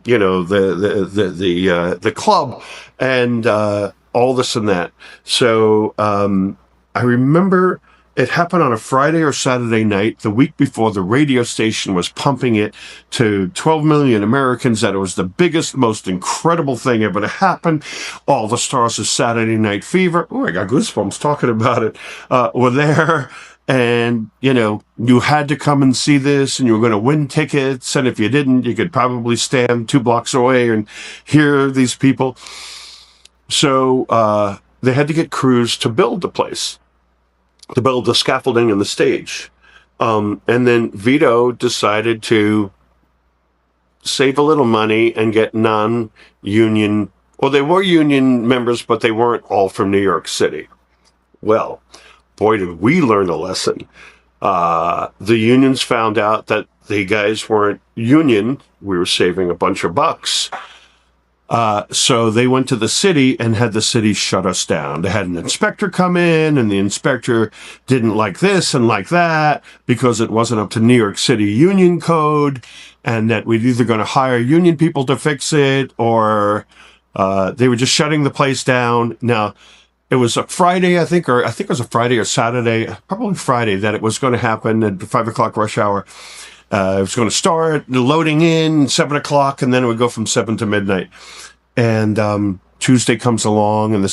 club, and all this and that. So I remember it happened on a Friday or Saturday night, the week before the radio station was pumping it to 12 million Americans, that it was the biggest, most incredible thing ever to happen. All the stars of Saturday Night Fever, I got goosebumps talking about it, were there. And, you had to come and see this, and you were going to win tickets. And if you didn't, you could probably stand 2 blocks away and hear these people. So they had to get crews to build the place, to build the scaffolding and the stage. And then Vito decided to save a little money and get non-union, well, they were union members, but they weren't all from New York City. Well, boy, did we learn a lesson. The unions found out that the guys weren't union. We were saving a bunch of bucks. So they went to the city and had the city shut us down. They had an inspector come in, and the inspector didn't like this and like that because it wasn't up to New York City union code, and that we'd either going to hire union people to fix it or they were just shutting the place down. Now, it was a Friday, I think it was a Friday or Saturday, probably Friday, that it was going to happen at 5 o'clock rush hour. It was going to start loading in 7 o'clock, and then it would go from 7 to midnight. And Tuesday comes along, and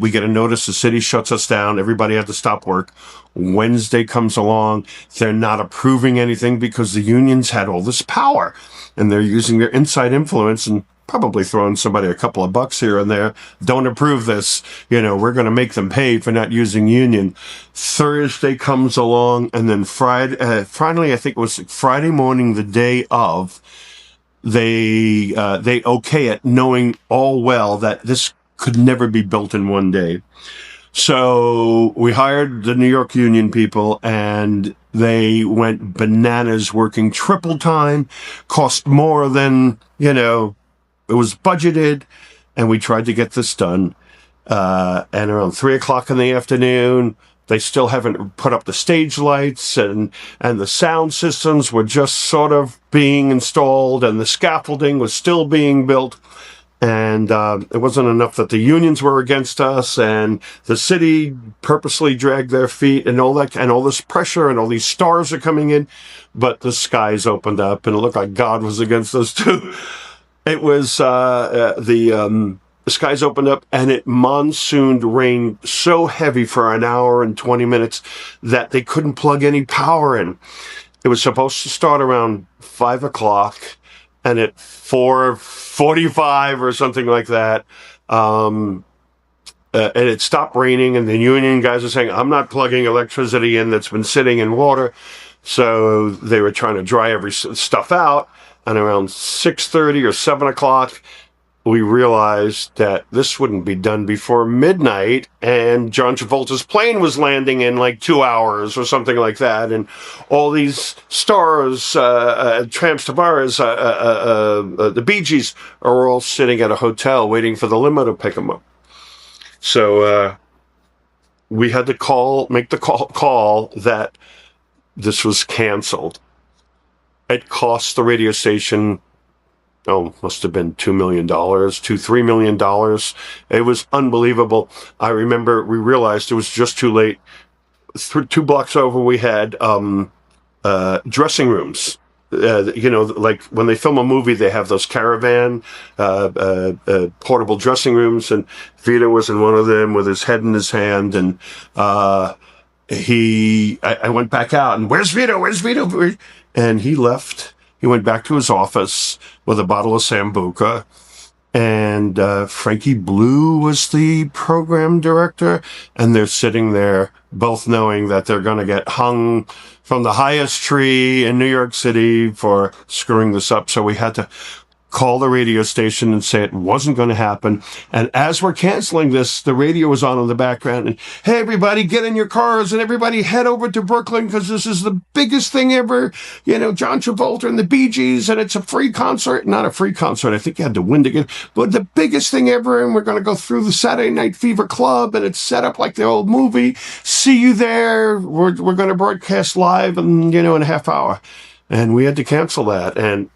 we get a notice, the city shuts us down. Everybody had to stop work. Wednesday comes along. They're not approving anything because the unions had all this power, and they're using their inside influence and probably throwing somebody a couple of bucks here and there. Don't approve this. We're going to make them pay for not using union. Thursday comes along, and then finally, I think it was Friday morning, the day of, they okay it, knowing all well that this could never be built in one day. So we hired the New York union people, and they went bananas, working triple time, cost more than, it was budgeted, and we tried to get this done. And around 3 o'clock in the afternoon, they still haven't put up the stage lights, and the sound systems were just sort of being installed, and the scaffolding was still being built. And it wasn't enough that the unions were against us, and the city purposely dragged their feet, and all that, and all this pressure, and all these stars are coming in. But the skies opened up, and it looked like God was against us too. It was the skies opened up, and it monsooned rain so heavy for an hour and 20 minutes that they couldn't plug any power in. It was supposed to start around 5 o'clock, and at 4:45 or something like that, and it stopped raining, and the union guys are saying, I'm not plugging electricity in that's been sitting in water. So they were trying to dry every stuff out. And around 6:30 or 7 o'clock, we realized that this wouldn't be done before midnight, and John Travolta's plane was landing in like 2 hours or something like that, and all these stars, Tramps Tavares, the Bee Gees, are all sitting at a hotel waiting for the limo to pick them up. So we had to make the call that this was canceled. It cost the radio station, must have been $2 million, $3 million. It was unbelievable. I remember we realized it was just too late. 2 blocks over, we had dressing rooms. Like when they film a movie, they have those caravan portable dressing rooms, and Vito was in one of them with his head in his hand, and I went back out, and where's Vito? And he left. He went back to his office with a bottle of Sambuca, and Frankie Blue was the program director, and they're sitting there both knowing that they're going to get hung from the highest tree in New York City for screwing this up. So we had to call the radio station and say it wasn't going to happen. And as we're canceling this, the radio was on in the background, and hey, everybody, get in your cars and everybody head over to Brooklyn because this is the biggest thing ever. John Travolta and the Bee Gees, and it's a free concert. Not a free concert. I think you had to win to get, but the biggest thing ever. And we're going to go through the Saturday Night Fever Club, and it's set up like the old movie. See you there. We're going to broadcast live in a half hour. And we had to cancel that. And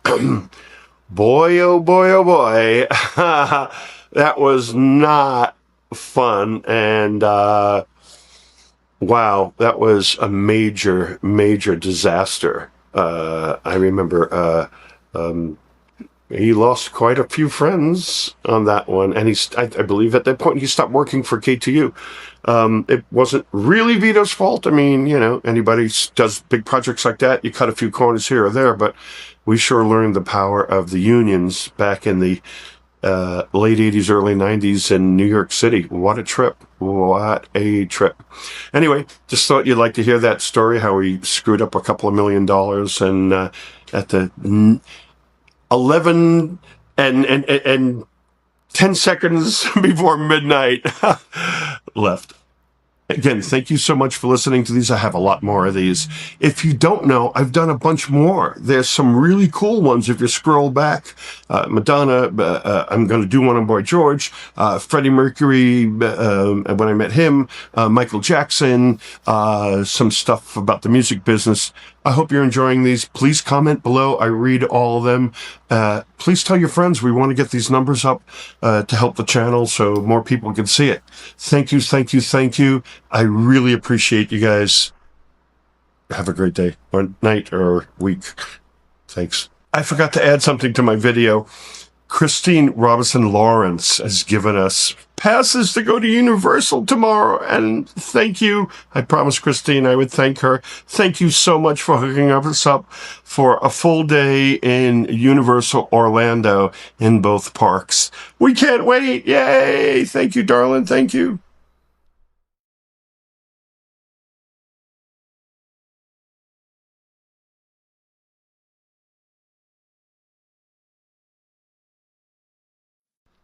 boy, oh boy, oh boy, that was not fun. And wow, that was a major, major disaster. I remember he lost quite a few friends on that one. And I believe at that point he stopped working for KTU. It wasn't really Vito's fault. I mean, anybody does big projects like that, you cut a few corners here or there, but we sure learned the power of the unions back in the late 80s, early 90s in New York City. What a trip. What a trip. Anyway, just thought you'd like to hear that story, how we screwed up a couple of $1 million, and at the 11 and 10 seconds before midnight left. Again, thank you so much for listening to these. I have a lot more of these. If you don't know, I've done a bunch more. There's some really cool ones. If you scroll back, Madonna, I'm going to do one on Boy George, Freddie Mercury, when I met him, Michael Jackson, some stuff about the music business. I hope you're enjoying these. Please comment below. I read all of them. Please tell your friends. We want to get these numbers up to help the channel so more people can see it. Thank you, thank you, thank you. I really appreciate you guys. Have a great day, or night, or week. Thanks. I forgot to add something to my video. Christine Robinson Lawrence has given us passes to go to Universal tomorrow, and thank you. I promised Christine I would thank her. Thank you so much for hooking us up for a full day in Universal Orlando in both parks. We can't wait. Yay! Thank you, darling. Thank you.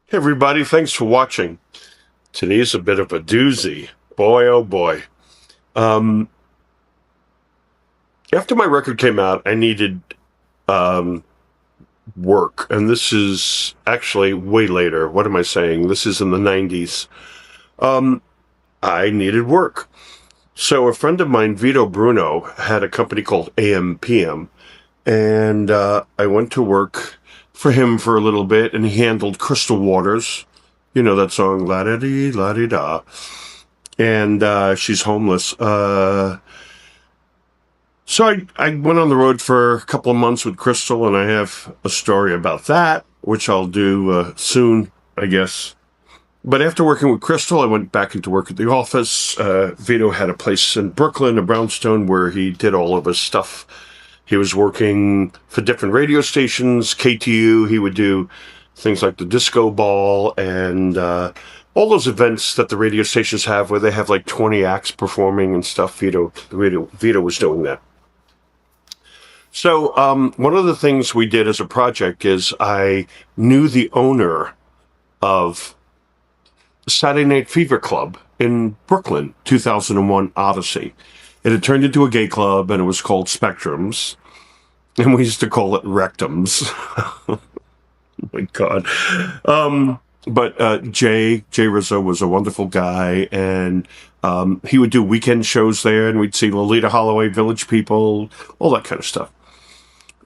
Hey everybody, thanks for watching. Today's a bit of a doozy. Boy, oh boy. After my record came out, I needed work. And this is actually way later. What am I saying? This is in the 90s. I needed work. So a friend of mine, Vito Bruno, had a company called AM/PM. And I went to work for him for a little bit, and he handled Crystal Waters. You know that song, la-da-dee, la-dee-da. And she's homeless. So I went on the road for a couple of months with Crystal, and I have a story about that, which I'll do soon, I guess. But after working with Crystal, I went back into work at the office. Vito had a place in Brooklyn, a brownstone, where he did all of his stuff. He was working for different radio stations, KTU. He would do things like the Disco Ball and all those events that the radio stations have where they have like 20 acts performing and stuff. Vito was doing that. So one of the things we did as a project is I knew the owner of Saturday Night Fever Club in Brooklyn, 2001 Odyssey. It had turned into a gay club, and it was called Spectrums. And we used to call it Rectums. Oh, my God. But Jay Rizzo was a wonderful guy, and he would do weekend shows there, and we'd see Lolita Holloway, Village People, all that kind of stuff.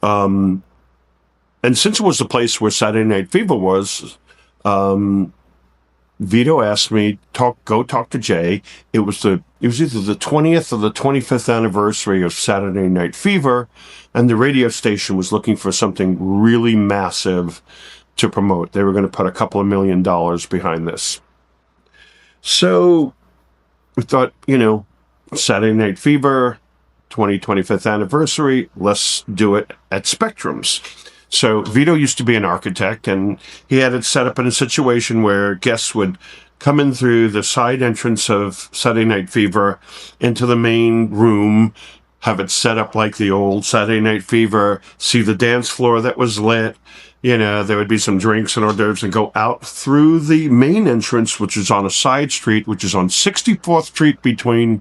And since it was the place where Saturday Night Fever was, Vito asked me, go talk to Jay. It was either the 20th or the 25th anniversary of Saturday Night Fever, and the radio station was looking for something really massive to promote. They were going to put a couple of $1 million behind this. So we thought, Saturday Night Fever, 25th anniversary, let's do it at Spectrums. So Vito used to be an architect, and he had it set up in a situation where guests would come in through the side entrance of Saturday Night Fever into the main room, have it set up like the old Saturday Night Fever, see the dance floor that was lit. There would be some drinks and hors d'oeuvres, and go out through the main entrance, which is on a side street, which is on 64th Street between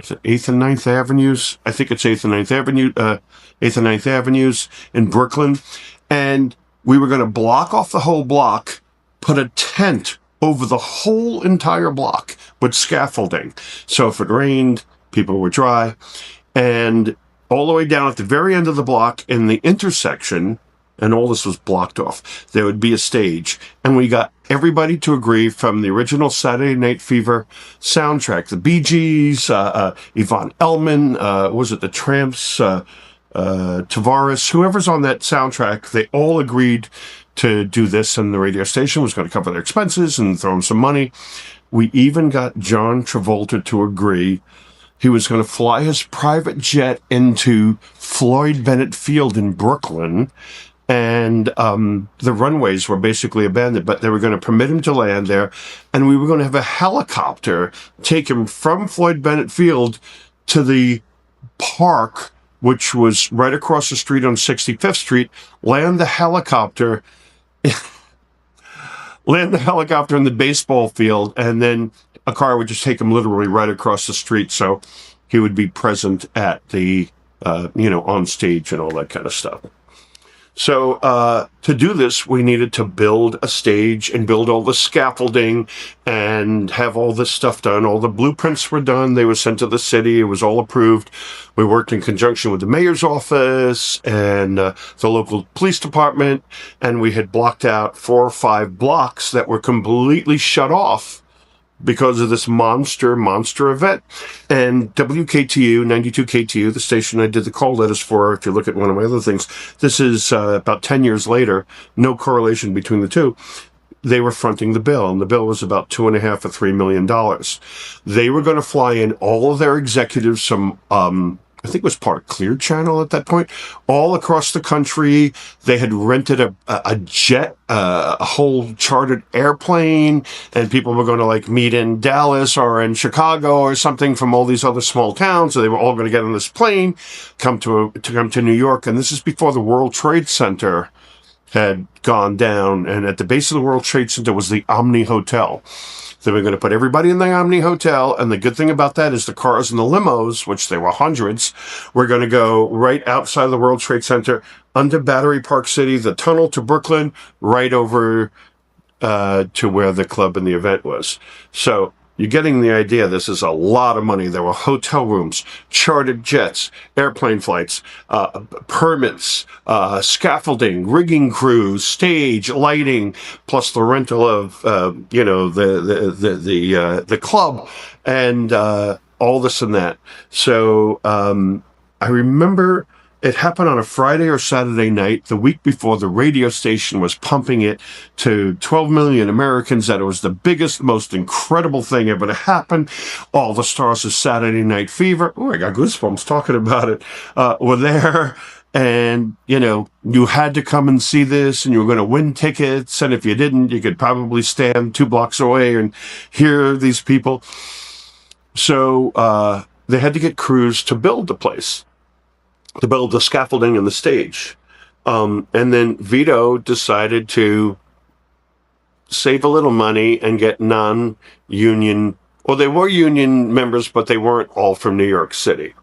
8th and 9th Avenues. I think it's 8th and 9th Avenue, 8th and 9th Avenues in Brooklyn. And we were going to block off the whole block, put a tent over the whole entire block with scaffolding. So if it rained, people were dry. And all the way down at the very end of the block in the intersection, and all this was blocked off, there would be a stage. And we got everybody to agree, from the original Saturday Night Fever soundtrack, the Bee Gees, Yvonne Elliman, was it the Tramps, Tavares, whoever's on that soundtrack, they all agreed to do this, and the radio station was going to cover their expenses and throw them some money. We even got John Travolta to agree. He was going to fly his private jet into Floyd Bennett Field in Brooklyn, and the runways were basically abandoned, but they were going to permit him to land there, and we were going to have a helicopter take him from Floyd Bennett Field to the park, which was right across the street on 65th Street, land the helicopter in the baseball field, and then a car would just take him literally right across the street, so he would be present at the, on stage and all that kind of stuff. So to do this, we needed to build a stage and build all the scaffolding and have all this stuff done. All the blueprints were done. They were sent to the city. It was all approved. We worked in conjunction with the mayor's office and the local police department, and we had blocked out 4 or 5 blocks that were completely shut off because of this monster event. And WKTU, 92 KTU, the station I did the call letters for, if you look at one of my other things, this is about 10 years later, no correlation between the two. They were fronting the bill, and the bill was about $2.5 or $3 million. They were going to fly in all of their executives from, I think it was part of Clear Channel at that point, all across the country. They had rented a jet, a whole chartered airplane, and people were going to like meet in Dallas or in Chicago or something from all these other small towns. So they were all going to get on this plane, come to New York. And this is before the World Trade Center had gone down. And at the base of the World Trade Center was the Omni Hotel. They were going to put everybody in the Omni Hotel, and the good thing about that is the cars and the limos, which there were hundreds, were going to go right outside of the World Trade Center, under Battery Park City, the tunnel to Brooklyn, right over to where the club and the event was. So you're getting the idea. This is a lot of money. There were hotel rooms, chartered jets, airplane flights, permits, scaffolding, rigging crews, stage, lighting, plus the rental of, the club, and all this and that. So I remember it happened on a Friday or Saturday night, the week before the radio station was pumping it to 12 million Americans, that it was the biggest, most incredible thing ever to happen. All the stars of Saturday Night Fever, oh, I got goosebumps talking about it, were there. And, you had to come and see this, and you were going to win tickets. And if you didn't, you could probably stand 2 blocks away and hear these people. So they had to get crews to build the place, to build the scaffolding and the stage. And then Vito decided to save a little money and get non-union, well, they were union members, but they weren't all from New York City.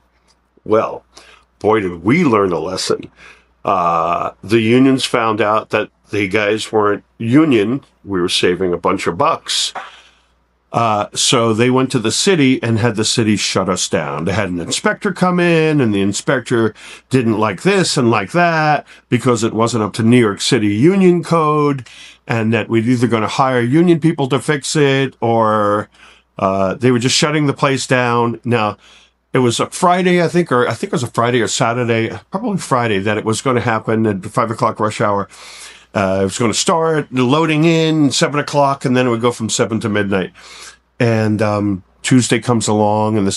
Well, boy, did we learn a lesson. The unions found out that the guys weren't union. We were saving a bunch of bucks. So they went to the city and had the city shut us down. They had an inspector come in, and the inspector didn't like this and like that because it wasn't up to New York City union code, and that we'd either going to hire union people to fix it, or they were just shutting the place down. Now, it was a Friday, I think it was a Friday or Saturday, probably Friday, that it was going to happen at 5 o'clock rush hour. It was going to start loading in 7 o'clock, and then it would go from 7 to midnight. And Tuesday comes along, and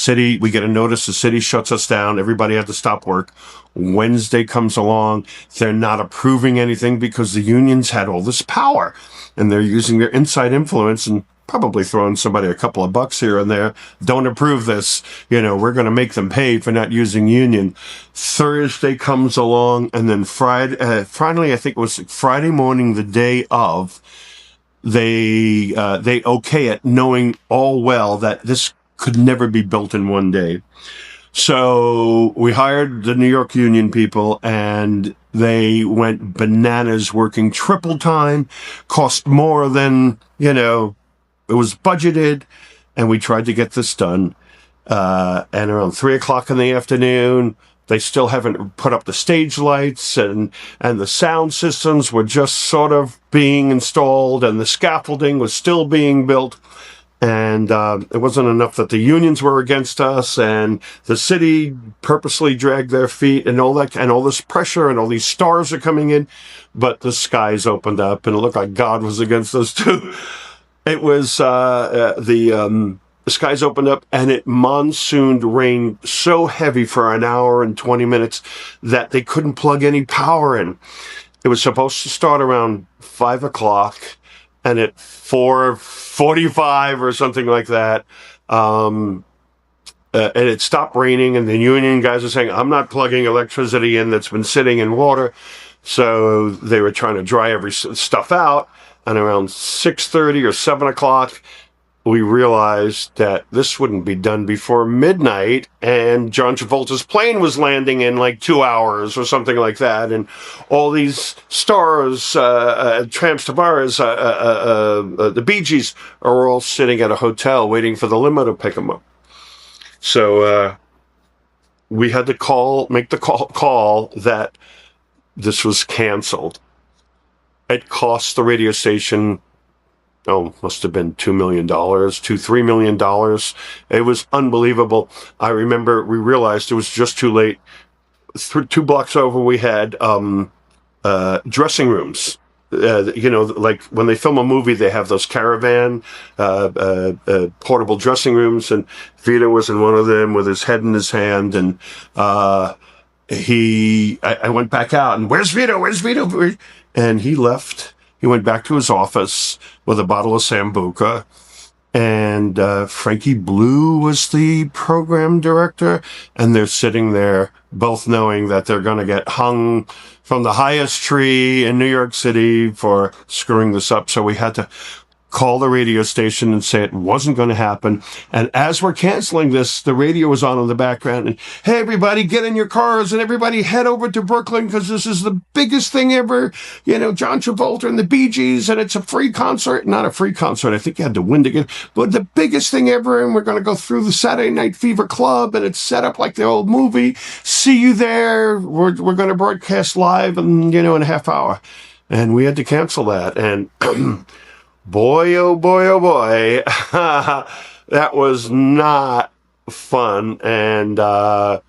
we get a notice, the city shuts us down. Everybody had to stop work. Wednesday comes along. They're not approving anything because the unions had all this power, and they're using their inside influence and probably throwing somebody a couple of bucks here and there. Don't approve this. We're going to make them pay for not using union. Thursday comes along, and then finally, I think it was Friday morning, the day of, they okay it, knowing all well that this could never be built in one day. So we hired the New York union people, and they went bananas, working triple time, cost more than, it was budgeted, and we tried to get this done. And around 3 o'clock in the afternoon, they still haven't put up the stage lights, and the sound systems were just sort of being installed, and the scaffolding was still being built. And it wasn't enough that the unions were against us, and the city purposely dragged their feet, and all that, and all this pressure, and all these stars are coming in. But the skies opened up, and it looked like God was against us too. It was the skies opened up, and it monsooned rain so heavy for an hour and 20 minutes that they couldn't plug any power in. It was supposed to start around 5 o'clock, and at 4:45 or something like that, and it stopped raining, and the union guys are saying, I'm not plugging electricity in that's been sitting in water. So they were trying to dry every stuff out. And around 6:30 or 7 o'clock, we realized that this wouldn't be done before midnight, and John Travolta's plane was landing in like 2 hours or something like that, and all these stars, Tramps Tavares, the Bee Gees, are all sitting at a hotel waiting for the limo to pick them up. So we had to make the call that this was canceled. It cost the radio station, must have been $2 million, $3 million. It was unbelievable. I remember we realized it was just too late. 2 blocks over, we had dressing rooms. Like when they film a movie, they have those caravan portable dressing rooms, and Vito was in one of them with his head in his hand, and I went back out, and where's Vito? Where's Vito? And he left. He went back to his office with a bottle of Sambuca, and Frankie Blue was the program director, and they're sitting there both knowing that they're going to get hung from the highest tree in New York City for screwing this up. So we had to call the radio station and say it wasn't going to happen. And as we're canceling this, the radio was on in the background. And, hey, everybody, get in your cars and everybody head over to Brooklyn because this is the biggest thing ever. John Travolta and the Bee Gees, and it's a free concert. Not a free concert. I think you had to win to get, but the biggest thing ever. And we're going to go through the Saturday Night Fever Club, and it's set up like the old movie. See you there. We're going to broadcast live in a half hour. And we had to cancel that. And boy, oh boy, oh boy, that was not fun. And wow,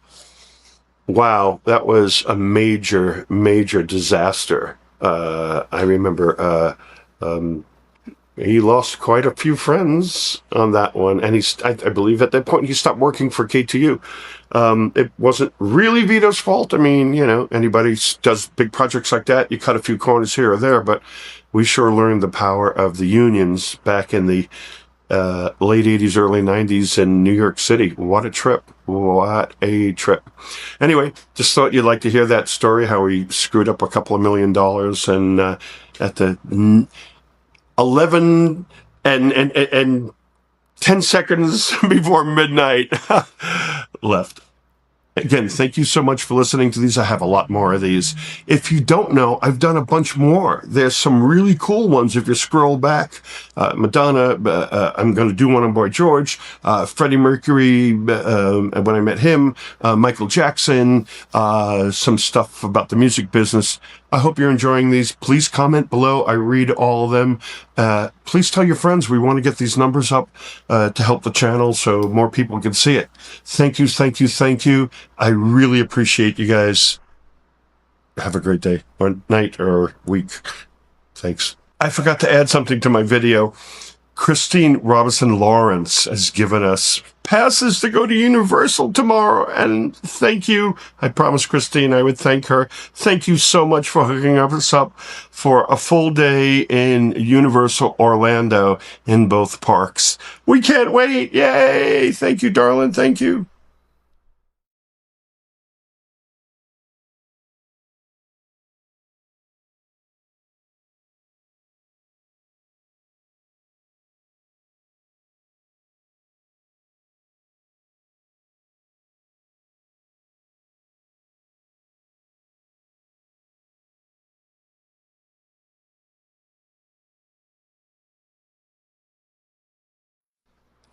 that was a major, major disaster. I remember he lost quite a few friends on that one. And I believe at that point he stopped working for KTU. It wasn't really Vito's fault. I mean, anybody does big projects like that, you cut a few corners here or there, but we sure learned the power of the unions back in the late 80s, early 90s in New York City. What a trip. What a trip. Anyway, just thought you'd like to hear that story, how we screwed up a couple of $1 million and at the 11 and 10 seconds before midnight left. Again, thank you so much for listening to these. I have a lot more of these. If you don't know, I've done a bunch more. There's some really cool ones. If you scroll back, Madonna, I'm going to do one on Boy George, Freddie Mercury, when I met him, Michael Jackson, some stuff about the music business. I hope you're enjoying these. Please comment below. I read all of them. Please tell your friends. We want to get these numbers up to help the channel so more people can see it. Thank you, thank you, thank you. I really appreciate you guys. Have a great day or night or week. Thanks. I forgot to add something to my video. Christine Robinson Lawrence has given us passes to go to Universal tomorrow, and thank you. I promised Christine I would thank her. Thank you so much for hooking us up for a full day in Universal Orlando in both parks. We can't wait. Yay. Thank you, darling. Thank you.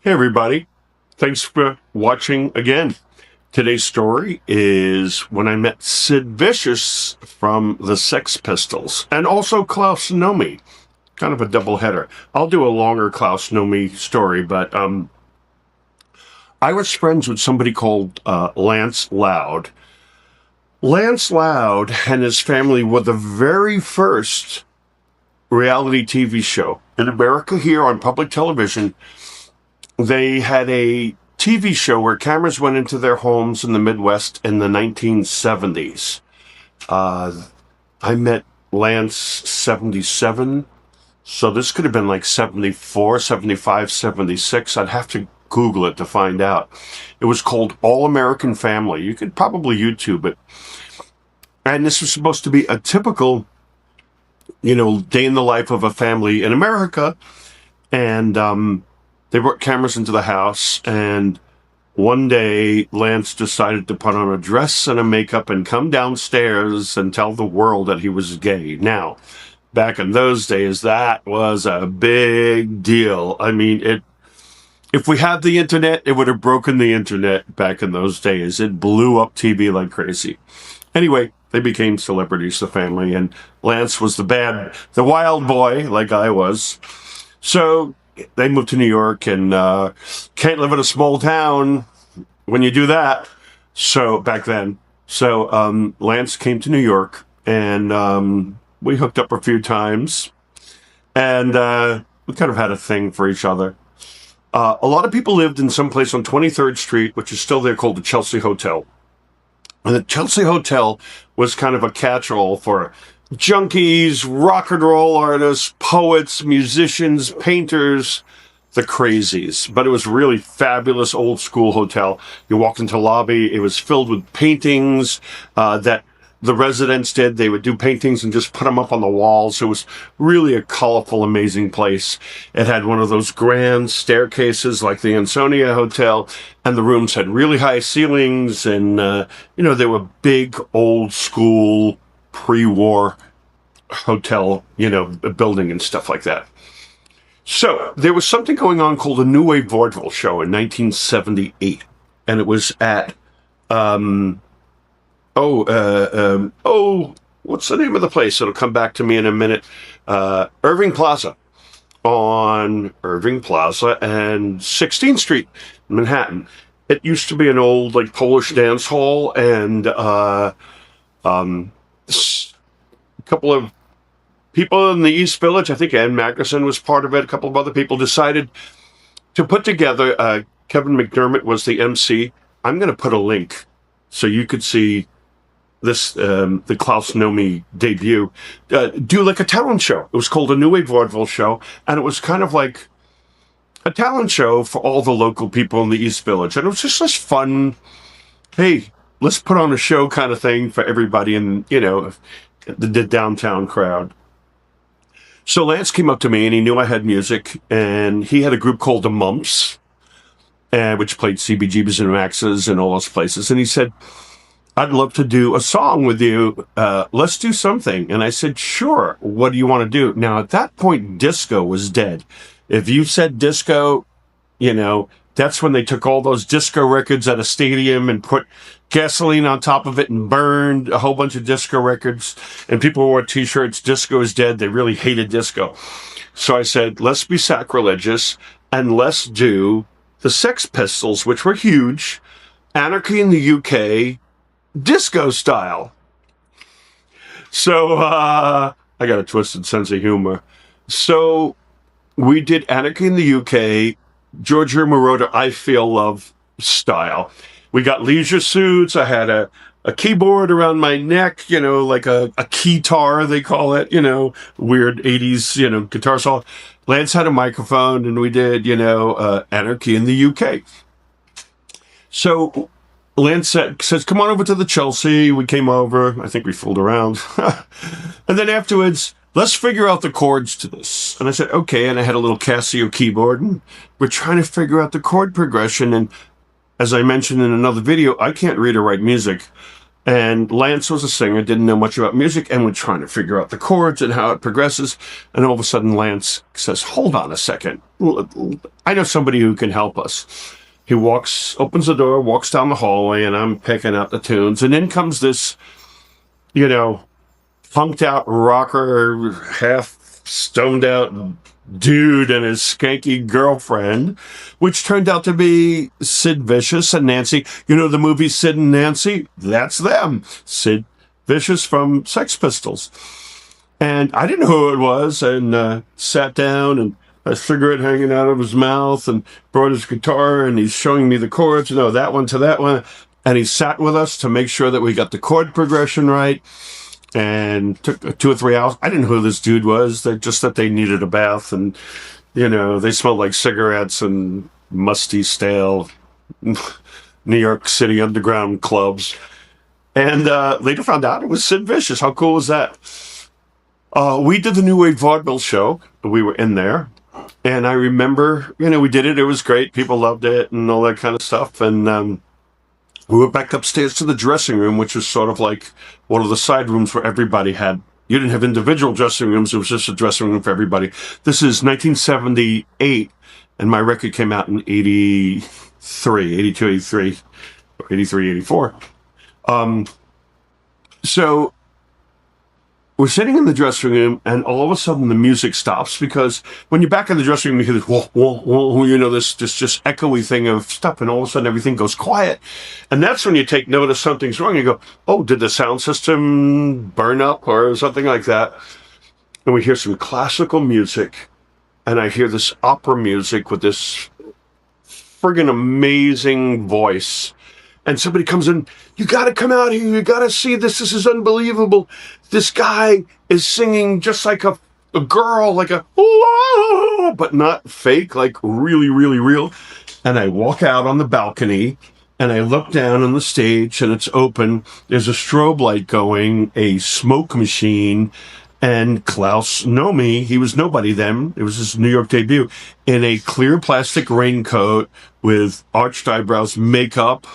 Hey, everybody. Thanks for watching again. Today's story is when I met Sid Vicious from the Sex Pistols and also Klaus Nomi. Kind of a double header. I'll do a longer Klaus Nomi story, but I was friends with somebody called Lance Loud. Lance Loud and his family were the very first reality TV show in America here on public television. They had a TV show where cameras went into their homes in the Midwest in the 1970s. I met Lance 77, so this could have been like 74, 75, 76. I'd have to Google it to find out. It was called All American Family. You could probably YouTube it. And this was supposed to be a typical, day in the life of a family in America. And they brought cameras into the house, and one day Lance decided to put on a dress and a makeup and come downstairs and tell the world that he was gay. Now, back in those days, that was a big deal. I mean, if we had the internet, it would have broken the internet back in those days. It blew up TV like crazy. Anyway, they became celebrities, the family, and Lance was the wild boy, like I was. So they moved to New York, and can't live in a small town when you do that. So back then, Lance came to New York, and we hooked up a few times, and we kind of had a thing for each other. A lot of people lived in some place on 23rd Street, which is still there, called the Chelsea Hotel. And the Chelsea Hotel was kind of a catch-all for junkies, rock and roll artists, poets, musicians, painters, the crazies. But it was really fabulous old school hotel. You walked into the lobby, it was filled with paintings that the residents did. They would do paintings and just put them up on the walls. It was really a colorful, amazing place. It had one of those grand staircases like the Ansonia Hotel, and the rooms had really high ceilings, and, they were big, old school, pre-war hotel, building and stuff like that. So there was something going on called the New Wave Vaudeville Show in 1978, and it was at, what's the name of the place? It'll come back to me in a minute. Irving Plaza. On Irving Plaza and 16th Street, Manhattan. It used to be an old, Polish dance hall, and a couple of people in the East Village, I think Ann Magnuson was part of it, a couple of other people decided to put together, Kevin McDermott was the MC. I'm going to put a link so you could see this, the Klaus Nomi debut, do like a talent show. It was called a New Wave Vaudeville Show, and it was kind of like a talent show for all the local people in the East Village. And it was just this fun, hey, let's put on a show kind of thing for everybody in, the downtown crowd. So Lance came up to me, and he knew I had music, and he had a group called the Mumps, which played CBGBs and Maxes and all those places. And he said, I'd love to do a song with you. Let's do something. And I said, sure. What do you want to do? Now, at that point, disco was dead. If you said disco, that's when they took all those disco records at a stadium and put gasoline on top of it and burned a whole bunch of disco records. And people wore t-shirts, disco is dead. They really hated disco. So I said, let's be sacrilegious and let's do the Sex Pistols, which were huge, Anarchy in the UK, disco style. So I got a twisted sense of humor. So we did Anarchy in the UK, Giorgio Moroder, I Feel Love style. We got leisure suits. I had a keyboard around my neck, like a keytar, they call it, weird 80s, guitar solo. Lance had a microphone, and we did, Anarchy in the UK. So Lance says, come on over to the Chelsea. We came over. I think we fooled around. And then afterwards, let's figure out the chords to this. And I said, okay. And I had a little Casio keyboard, and we're trying to figure out the chord progression. And as I mentioned in another video, I can't read or write music. And Lance was a singer, didn't know much about music, and we're trying to figure out the chords and how it progresses. And all of a sudden, Lance says, hold on a second. I know somebody who can help us. He opens the door, walks down the hallway, and I'm picking out the tunes. And in comes this, funked out rocker, half stoned out dude and his skanky girlfriend, which turned out to be Sid Vicious and Nancy. The movie Sid and Nancy? That's them. Sid Vicious from Sex Pistols. And I didn't know who it was, and sat down, and a cigarette hanging out of his mouth, and brought his guitar, and he's showing me the chords, that one to that one. And he sat with us to make sure that we got the chord progression right. And took 2 or 3 hours. I didn't know who this dude was. Just that they needed a bath, and they smelled like cigarettes and musty, stale New York City underground clubs. And later found out it was Sid Vicious. How cool was that? We did the New Wave Vaudeville Show. We were in there, And I remember, we did it. It was great. People loved it and all that kind of stuff. And we went back upstairs to the dressing room, which was sort of like one of the side rooms where everybody had. You didn't have individual dressing rooms. It was just a dressing room for everybody. This is 1978, and my record came out in 83, 82, 83, or 83, 84. So we're sitting in the dressing room, and all of a sudden the music stops, because when you're back in the dressing room, you hear this whoa, whoa, whoa, this just echoey thing of stuff, and all of a sudden everything goes quiet. And that's when you take notice something's wrong. You go, oh, did the sound system burn up or something like that? And we hear some classical music, and I hear this opera music with this friggin' amazing voice. And somebody comes in, you got to come out here. You got to see this. This is unbelievable. This guy is singing just like a girl, like a, whoa, but not fake, like really, really real. And I walk out on the balcony, and I look down on the stage, and it's open. There's a strobe light going, a smoke machine, and Klaus Nomi, he was nobody then, it was his New York debut, in a clear plastic raincoat with arched eyebrows, makeup,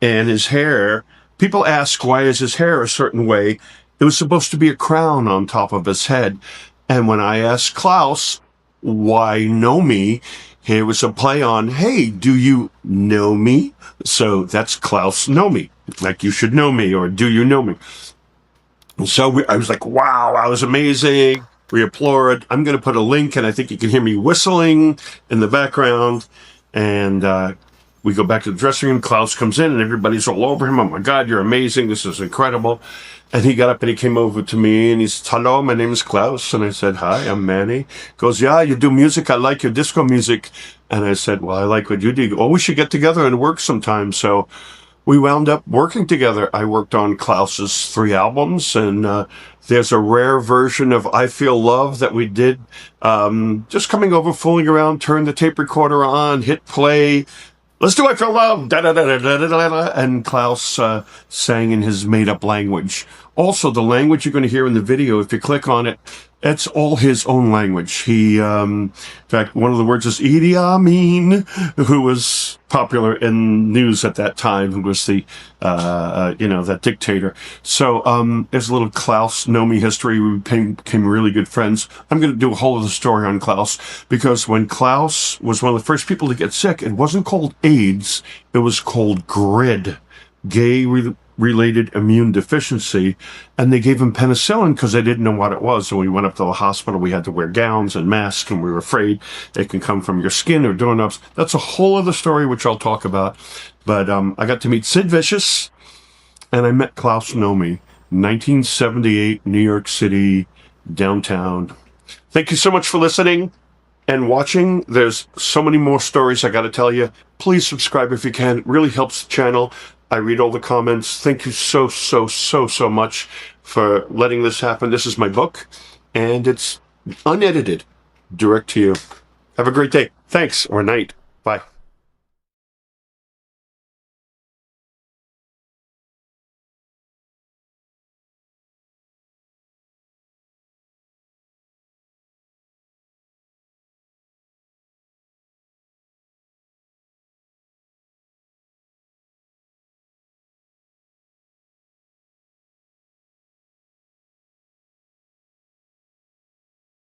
and his hair. People ask, why is his hair a certain way? It was supposed to be a crown on top of his head. And when I asked Klaus, why know me? Here was a play on, hey, do you know me? So that's Klaus know me. Like, you should know me, or do you know me? And so I was like, wow, I was amazing. We applauded. I'm going to put a link, and I think you can hear me whistling in the background. And, we go back to the dressing room. Klaus comes in, and everybody's all over him. Oh, my God, you're amazing. This is incredible. And he got up, and he came over to me, and he said, hello, my name is Klaus. And I said, hi, I'm Manny. He goes, yeah, you do music. I like your disco music. And I said, well, I like what you do. Oh, we should get together and work sometime. So we wound up working together. I worked on Klaus's 3 albums, and there's a rare version of I Feel Love that we did, just coming over, fooling around, turn the tape recorder on, hit play. Let's do I Feel Love, da-da-da-da-da-da-da-da, and Klaus sang in his made-up language. Also, the language you're going to hear in the video, if you click on it, it's all his own language. He, in fact, one of the words is Idi Amin, who was popular in news at that time, who was the, that dictator. So there's a little Klaus Nomi history. We became really good friends. I'm going to do a whole other story on Klaus, because when Klaus was one of the first people to get sick, it wasn't called AIDS. It was called GRID, gay-related immune deficiency, and they gave him penicillin because they didn't know what it was. So when we went up to the hospital, we had to wear gowns and masks, and we were afraid it can come from your skin or doorknobs. That's a whole other story, which I'll talk about. But I got to meet Sid Vicious, and I met Klaus Nomi, 1978, New York City, downtown. Thank you so much for listening and watching. There's so many more stories I got to tell you. Please subscribe if you can. It really helps the channel. I read all the comments. Thank you so much for letting this happen. This is my book, and it's unedited, direct to you. Have a great day. Thanks, or night. Bye.